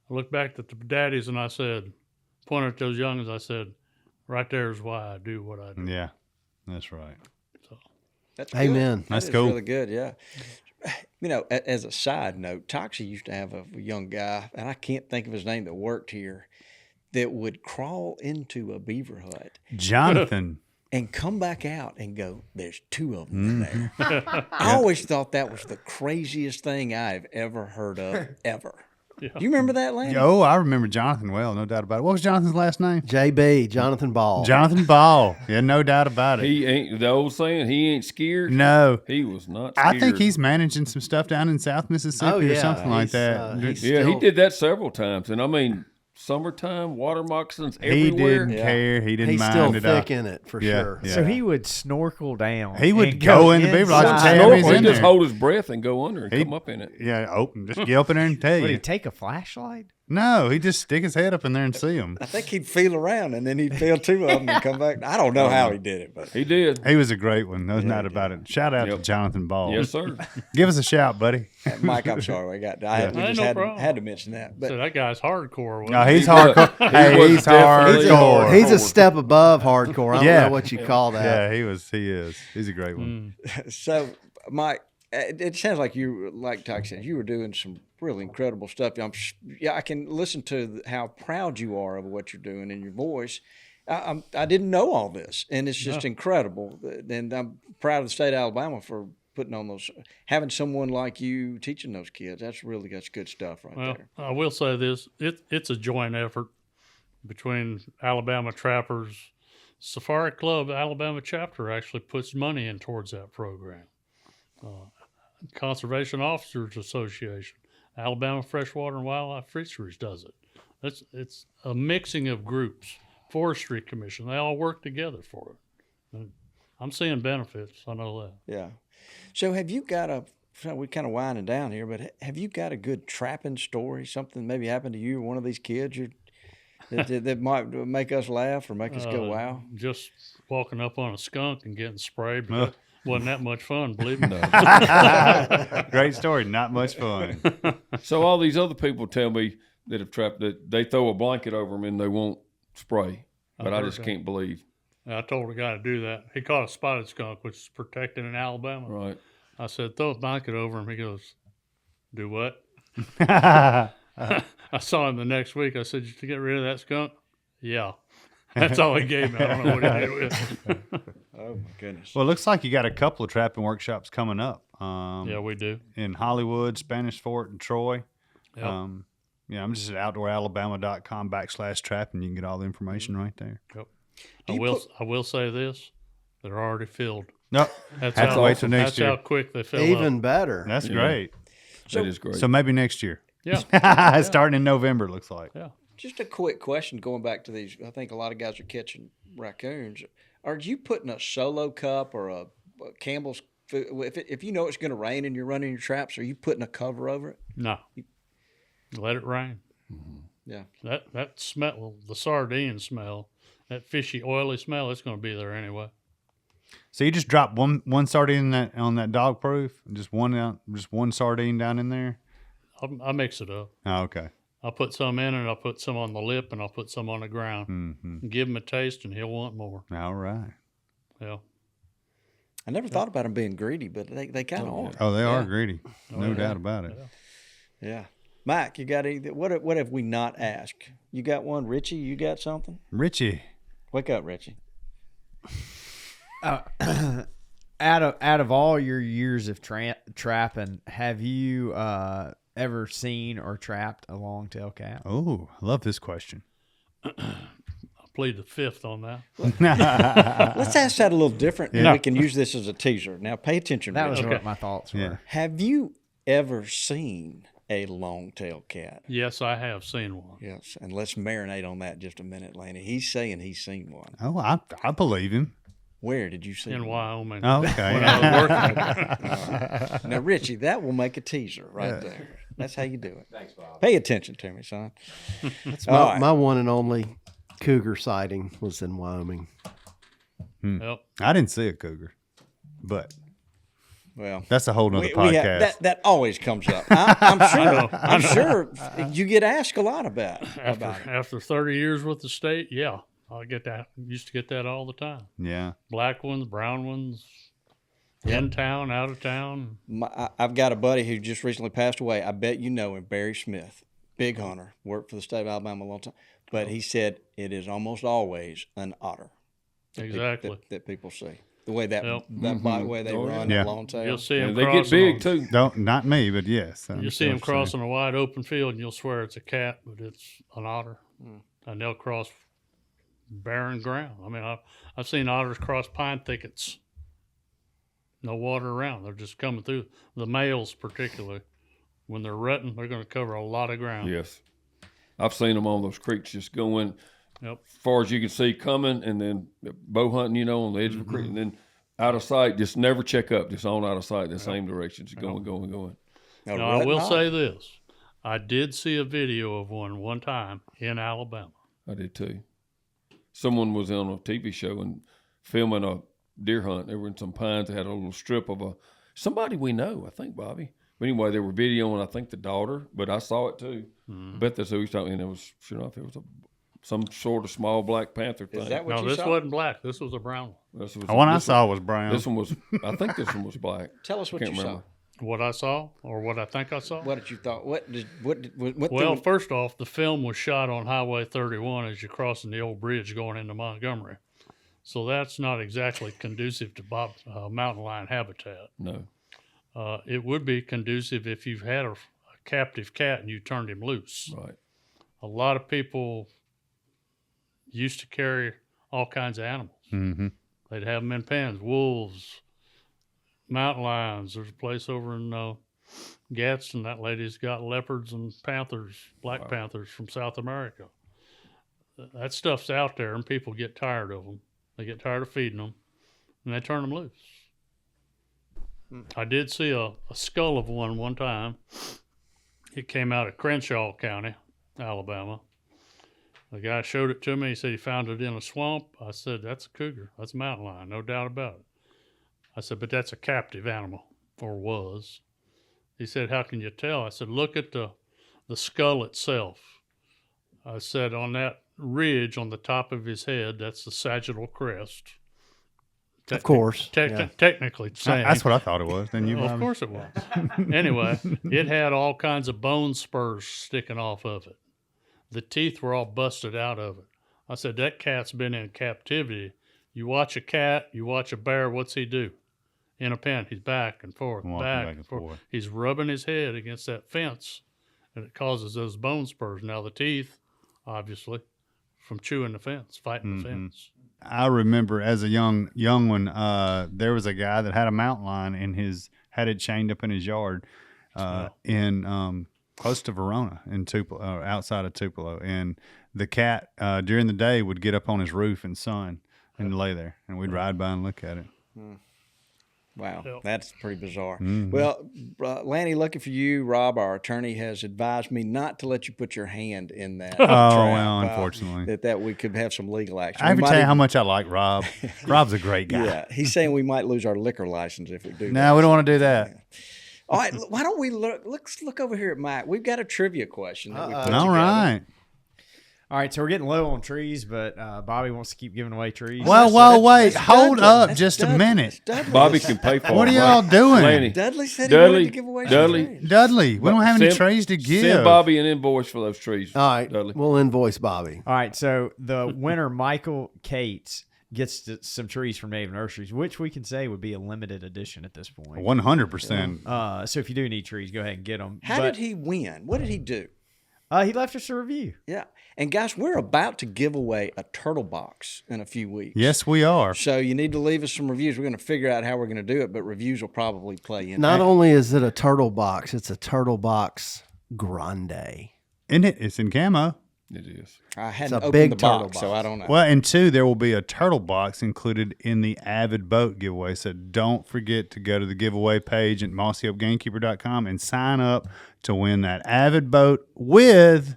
I looked back at the daddies, and I said, pointed at those youngins, I said, "Right there is why I do what I do." Yeah. That's right. That's Amen. Good. That's That is cool. really good, yeah. As a side note, Toxie used to have a young guy, and I can't think of his name, that worked here, that would crawl into a beaver hut Jonathan. and come back out and go, "There's 2 of them there." I always thought that was the craziest thing I've ever heard of, ever. Yeah. Do you remember that, Lanny? Oh, I remember Jonathan well, no doubt about it. What was Jonathan's last name? JB, Jonathan Ball. Jonathan Ball. Yeah, no doubt about it. He ain't, the old saying, he ain't scared. No. He was not scared. I think he's managing some stuff down in South Mississippi Oh, or yeah. something like He's, that. he's Yeah, he still- did that several times. And I mean, summertime, water moccasins He everywhere. didn't care. He didn't He's mind still it all. thick in it for Yeah, sure. yeah. So he would snorkel down. He would and go in the beaver lodge and inside. tell he's He in just there. hold his breath and go under and He- come up in it. Yeah, open. Just get up in there and tell Would he you. take a flashlight? No, he just stick his head up in there and see them. I think he'd feel around and then he'd feel two of them and come back. I don't know how he did it, but He did. He was a great one. No doubt about it. Shout out to Jonathan Ball. Yes, sir. Give us a shout, buddy. Mike, I'm sorry, we just had to mention that. But So that guy's hardcore. No, he's hardcore. Hey, was he's definitely hardcore. He's a step above hardcore. I don't know what you call that. Yeah, he is. He's a great one. so, Mike, it sounds like you, like Tyke said, you were doing some really incredible stuff. I can listen to how proud you are of what you're doing in your voice. I didn't know all this, and it's just incredible. And I'm proud of the state of Alabama for putting on those, having someone like you teaching those kids. That's good stuff right there. I will say this: it's a joint effort between Alabama Trappers. Safari Club Alabama chapter actually puts money in towards that program. Conservation Officers Association, Alabama Freshwater and Wildlife Fisheries does it. It's a mixing of groups. Forestry Commission, they all work together for it. And I'm seeing benefits. I know that. Yeah. So have you got we're kind of winding down here, but have you got a good trapping story? Something maybe happened to you or one of these kids that might make us laugh or make us go, wow? Just walking up on a skunk and getting sprayed. But wasn't that much fun, believe me. Great story. Not much fun. So all these other people tell me that have trapped that they throw a blanket over them and they won't spray, but I just can't believe. I told a guy to do that. He caught a spotted skunk, which is protected in Alabama. Right. I said, throw a blanket over him. He goes, do what? I saw him the next week. I said, did you get rid of that skunk? Yeah. That's all he gave me. I don't know what he did with it. Oh, my goodness. Well, it looks like you got a couple of trapping workshops coming up. Yeah, we do. In Hollywood, Spanish Fort, and Troy. Yep. I'm just at outdooralabama.com/trapping. You can get all the information right there. Yep. I will say this: they're already filled. Nope. That's Have to how, wait till next year. That's how quick they fill Even up. better. That's great. That is great. So maybe next year. Yeah. Starting in November, it looks like. Yeah. Just a quick question going back to these. I think a lot of guys are catching raccoons. Are you putting a solo cup or a Campbell's food? If you know it's going to rain and you're running your traps, are you putting a cover over it? No. Let it rain. Yeah. That smell, the sardine smell, that fishy, oily smell, it's going to be there anyway. So you just drop one sardine on that dog proof, just one sardine down in there. I mix it up. Oh, okay. I'll put some in and I'll put some on the lip and I'll put some on the ground. Mm-hmm. Give him a taste and he'll want more. All right. Yeah. I never thought about them being greedy, but they kind of are. Oh, they are greedy. No doubt about it. Yeah. Mike, you got anything? What have we not asked? You got one? Richie, you got something? Richie. Wake up, Richie. Out of all your years of trapping, have you ever seen or trapped a long-tailed cat? Oh, I love this question. I plead the fifth on that. Let's ask that a little different, and we can use this as a teaser. Now, pay attention, That was Richie. what my thoughts were. Yeah. Have you ever seen a long-tailed cat? Yes, I have seen one. Yes, and let's marinate on that just a minute, Laney. He's saying he's seen one. Oh, I believe him. Where did you see In one? Wyoming. Oh, okay. When I was working. Now, Richie, that will make a teaser right there. That's how you do it. Thanks, Bob. Pay attention to me, son. My one and only cougar sighting was in Wyoming. Yep. I didn't see a cougar, but Well, that's a whole nother podcast. that always comes up. I'm sure you get asked a lot about it. After 30 years with the state, yeah, I get that. Used to get that all the time. Yeah. Black ones, brown ones, in town, out of town. I've got a buddy who just recently passed away. I bet you know him, Barry Smith, big hunter, worked for the state of Alabama a long time. But he said it is almost always an otter. Exactly. That people see. The way that Yep. bite way they run, Yeah. that long tail. You'll see them And they get big too. Not me, but yes. You see them crossing a wide open field, and you'll swear it's a cat, but it's an otter. And they'll cross barren ground. I mean, I've seen otters cross pine thickets. No water around. They're just coming through. The males, particularly, when they're rutting, they're going to cover a lot of ground. Yes. I've seen them on those creeks just going Yep. as far as you can see coming, and then bow hunting, on the edge of a creek, and then out of sight, just never check up, just on out of sight in the same direction, just going. Now, I will say this. I did see a video of one time in Alabama. I did too. Someone was on a TV show and filming a deer hunt. They were in some pines. They had a little strip of somebody we know, I think, Bobby. But anyway, they were videoing, I think, the daughter, but I saw it too. I bet that's who he's talking. And it was, sure enough, it was some sort of small Black Panther thing. Is that what No, you this wasn't wasn't black. This was a brown one. This was, The one I this saw was brown. This one was, I think this one was black. Tell us what Can't you remember. What I saw, or what I think I saw. What did you thought? What Well, first off, the film was shot on Highway 31 as you're crossing the old bridge going into Montgomery. So that's not exactly conducive to mountain lion habitat. No. It would be conducive if you've had a captive cat and you turned him loose. Right. A lot of people used to carry all kinds of animals. Mm-hmm. They'd have them in pens, wolves, mountain lions. There's a place over in Gadsden, that lady's got leopards and panthers, black panthers from South America. That stuff's out there, and people get tired of them. They get tired of feeding them, and they turn them loose. I did see a skull of one time. It came out of Crenshaw County, Alabama. The guy showed it to me. He said he found it in a swamp. I said, that's a cougar. That's a mountain lion, no doubt about it. I said, but that's a captive animal, or was. He said, how can you tell? I said, look at the skull itself. I said, on that ridge on the top of his head, that's the sagittal crest. Of course. Technically saying. That's what I thought it was. Then you, Of course it was. Anyway, it had all kinds of bone spurs sticking off of it. The teeth were all busted out of it. I said, that cat's been in captivity. You watch a cat, you watch a bear, what's he do? In a pen, he's back and forth, Walking back and forth. He's rubbing his head against that fence, and it causes those bone spurs. Now, the teeth, obviously, from chewing the fence, fighting the fence. I remember as a young one, there was a guy that had a mountain lion had it chained up in his yard, in close to Verona in Tupelo, outside of Tupelo, and the cat during the day would get up on his roof and sun and lay there, and we'd ride by and look at it. Wow, Yep. that's pretty bizarre. Mm-hmm. Well, Lanny, lucky for you, Rob, our attorney, has advised me not to let you put your hand in that. Oh, trap. well, unfortunately. That we could have some legal action. I have We to might tell you even- how much I like Rob. Rob's a great guy. Yeah, he's saying we might lose our liquor license if we do. No, we don't want to do that. All right, why don't we let's look over here at Mike. We've got a trivia question. That we put All together. right. All right, so we're getting low on trees, but Bobby wants to keep giving away trees. Well, wait. That's Hold Dudley. up That's just a Dudley. minute. That's Dudley. Bobby can pay for What are it. y'all doing? Lanny. Dudley said he wanted to give away some Dudley. trees. Dudley, we don't have any Send- trees to give. Send Bobby an invoice for those trees. All right, Dudley. we'll invoice Bobby. All right, so the winner, Michael Cates, gets some trees from Native Nurseries, which we can say would be a limited edition at this point. 100%. So if you do need trees, go ahead and get them. How did he win? What did he do? He left us a review. Yeah. And guys, we're about to give away a turtle box in a few weeks. Yes, we are. So you need to leave us some reviews. We're going to figure out how we're going to do it, but reviews will probably play in. Not only is it a turtle box, it's a turtle box grande. Isn't it? It's in camo. It is. I hadn't It's a opened big the turtle box, so box. I don't know. Well, and two, there will be a turtle box included in the Avid Boat giveaway. So don't forget to go to the giveaway page at mossyopgamekeeper.com and sign up to win that Avid Boat with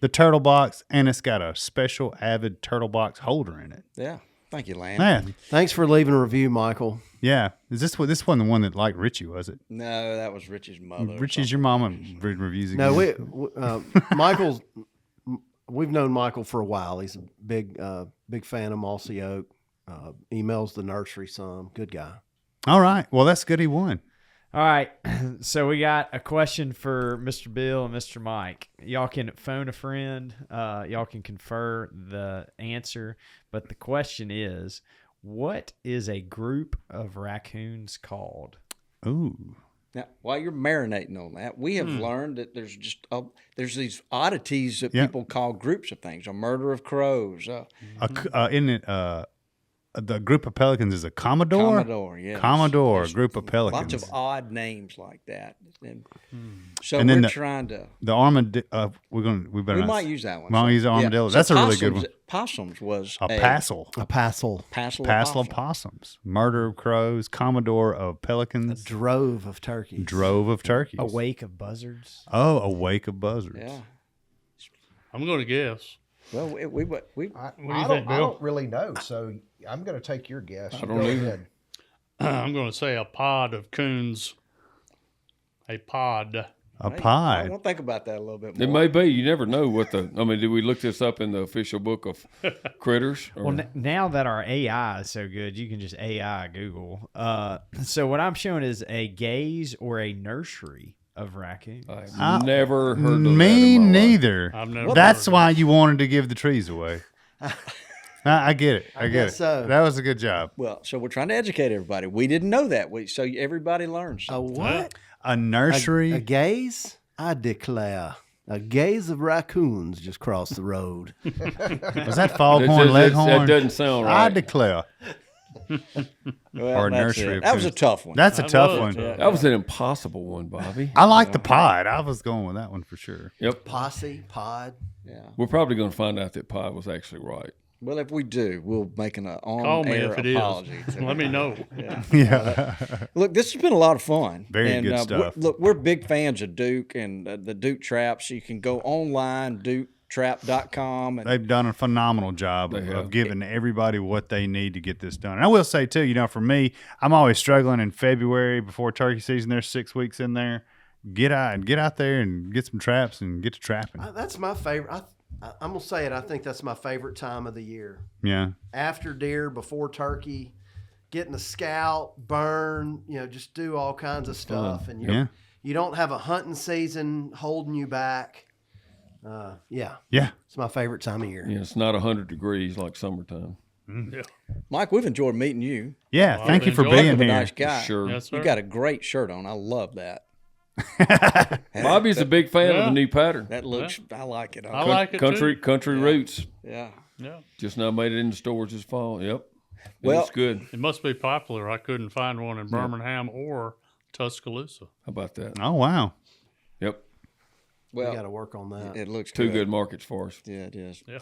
the turtle box, and it's got a special Avid turtle box holder in it. Yeah. Thank you, Lan. Man, Thanks for leaving a review, Michael. yeah. Is this wasn't the one that liked Richie, was it? No, that was Richie's mother. or Richie's something. your mama reviews again. No, Michael's. We've known Michael for a while. He's a big fan of Mossy Oak. Emails the nursery some. Good guy. All right. Well, that's good. He won. All right, so we got a question for Mr. Bill and Mr. Mike. Y'all can phone a friend. Y'all can confer the answer. But the question is, what is a group of raccoons called? Ooh. Now, while you're marinating on that, we have learned that there's just there's these oddities that Yeah. people call groups of things. A murder of crows. Isn't it the group of pelicans is a Commodore. Commodore, yeah. Commodore There's group of pelicans. Lots of odd names like that. And so And then we're trying to. The armadillo. We better. We not might use that one. We might use the Yeah. armadillo. So That's a really good one. Possums was A passel. A passel. Passel Of possums. Murder of crows. Commodore of A pelicans. drove of turkeys. Drove of turkeys. A wake of buzzards. Oh, a wake of buzzards. Yeah. I'm going to guess. Well, we I, What do you I think, don't Bill? really know, so I'm going to take your guess. I don't either. I'm going to say a pod of coons. A pod. A I pod. want to think about that a little bit more. It may be. You never know what the. I mean, did we look this up in the official book of critters? Or? Well, now that our AI is so good, you can just AI Google. So what I'm showing is a gaze or a nursery of raccoons. I've never heard of that Me in my life. neither. I've never That's heard of why you wanted to give the trees away. I get it. I get guess it. so. That was a good job. Well, so we're trying to educate everybody. We didn't know that. So everybody learns. A what? A nursery. A gaze? I declare. A gaze of raccoons just crossed the road. Was that foghorn, That leghorn? doesn't sound I right. declare. Well, Or a that's nursery it. of That was a coons. tough one. That's a That tough was, one. yeah. That was an impossible one, Bobby. I like the pod. I was going with that one for sure. Yep. Posse, pod. Yeah. We're probably going to find out that pod was actually right. Well, if we do, we'll make an Call me on-air if it apology. is. Let me know. Yeah. Look, this has been a lot of fun. Very and, good stuff. We're big fans of Duke and the Duke traps. You can go online, duketrap.com. And They've done a phenomenal job of giving everybody what they need to get this done. And I will say, too, for me, I'm always struggling in February before turkey season. There's 6 weeks in there. Get out there and get some traps and get to trapping. That's my favorite. I'm going to say it. I think that's my favorite time of the year. Yeah. After deer, before turkey, getting the scout, burn, just do all kinds of stuff. And you don't have a hunting season holding you back. Yeah. It's my favorite time of year. Yeah, it's not 100 degrees like summertime. Yeah. Mike, we've enjoyed meeting you. Yeah. Well, Thank you for enjoy it. being You're a here. nice guy. Sure. Yes, sir. You got a great shirt on. I love that. Bobby's a big fan of Yeah. the new pattern. That looks, I like it. I like it too. Country roots. Yeah. Yeah. Just now made it into stores this fall. Yep. Well- It's good. It must be popular. I couldn't find one in Birmingham or Tuscaloosa. How about that? Oh, wow. Yep. We Well, got to work on that. it looks Two good markets for us. Yeah, it is. Yeah.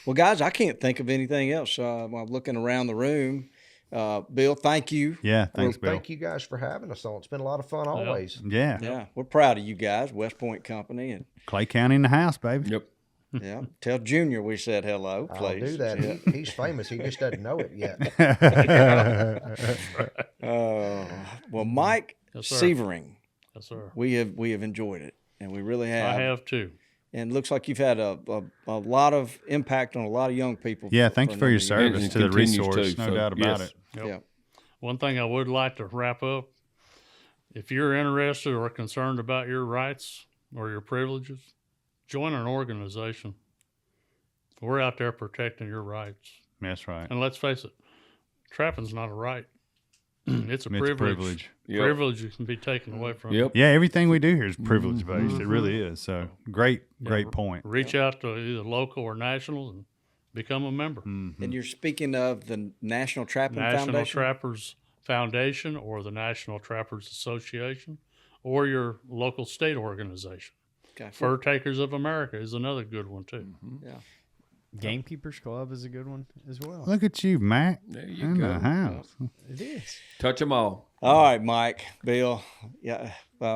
Well, guys, I can't think of anything else. I'm looking around the room. Bill, thank you. Yeah. Thanks, Bill. Thank you guys for having us on. It's been a lot of fun always. Yeah. Yeah, we're proud of you guys, West Point Company, and Clay County in the house, baby. Yep. yeah, tell Junior we said hello, I'll please. do that. He's famous. He just doesn't know it yet. Well, Mike Yes, sir. Sievering, Yes, sir. we have enjoyed it, and we really have. I have too. And it looks like you've had a lot of impact on a lot of young people. Yeah. Thank you for your a number of years. service And to the continues resource. to, No so, doubt about yes. it. Yep. Yeah. One thing I would like to wrap up, if you're interested or concerned about your rights or your privileges, join an organization. We're out there protecting your rights. That's right. And let's face it, trapping's not a right. It's a It's privilege. privilege. Yep. Privilege can be taken away from you. Yep. Yeah, everything we do here is privilege based. It really is. So great point. Reach out to either local or national and become a member. And you're speaking of the National Trapping National Foundation. Trappers Foundation or the National Trappers Association or your local state organization. Okay. Fur Takers of America is another good one too. Yeah. Gamekeepers Club is a good one as well. Look at you, Mac. There you In go. the house. It is. Touch them all. All right, Mike, Bill. Yeah,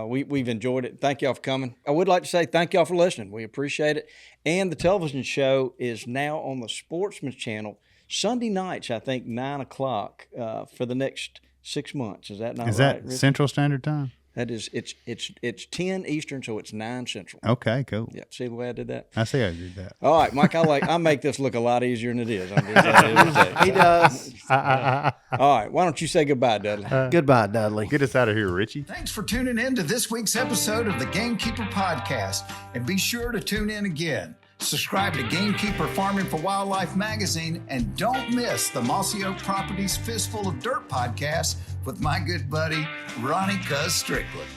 we've enjoyed it. Thank y'all for coming. I would like to say thank y'all for listening. We appreciate it. And the television show is now on the Sportsman's Channel Sunday nights. I think 9 o'clock for the next 6 months. Is that not Is right? that Rich? Central Standard Time? That is. It's 10 Eastern, so it's 9 Central. Okay, cool. Yeah. See the way I did that. I see how you did that. All right, Mike. I make this look a lot easier than it is. I'm just glad it was He does. All right. Why don't you say goodbye, Dudley? Goodbye, Dudley. Get us out of here, Richie. Thanks for tuning in to this week's episode of the Gamekeeper Podcast. And be sure to tune in again. Subscribe to Gamekeeper Farming for Wildlife magazine and don't miss the Mossy Oak Properties Fistful of Dirt podcast with my good buddy, Ronnie Cuz Strickland.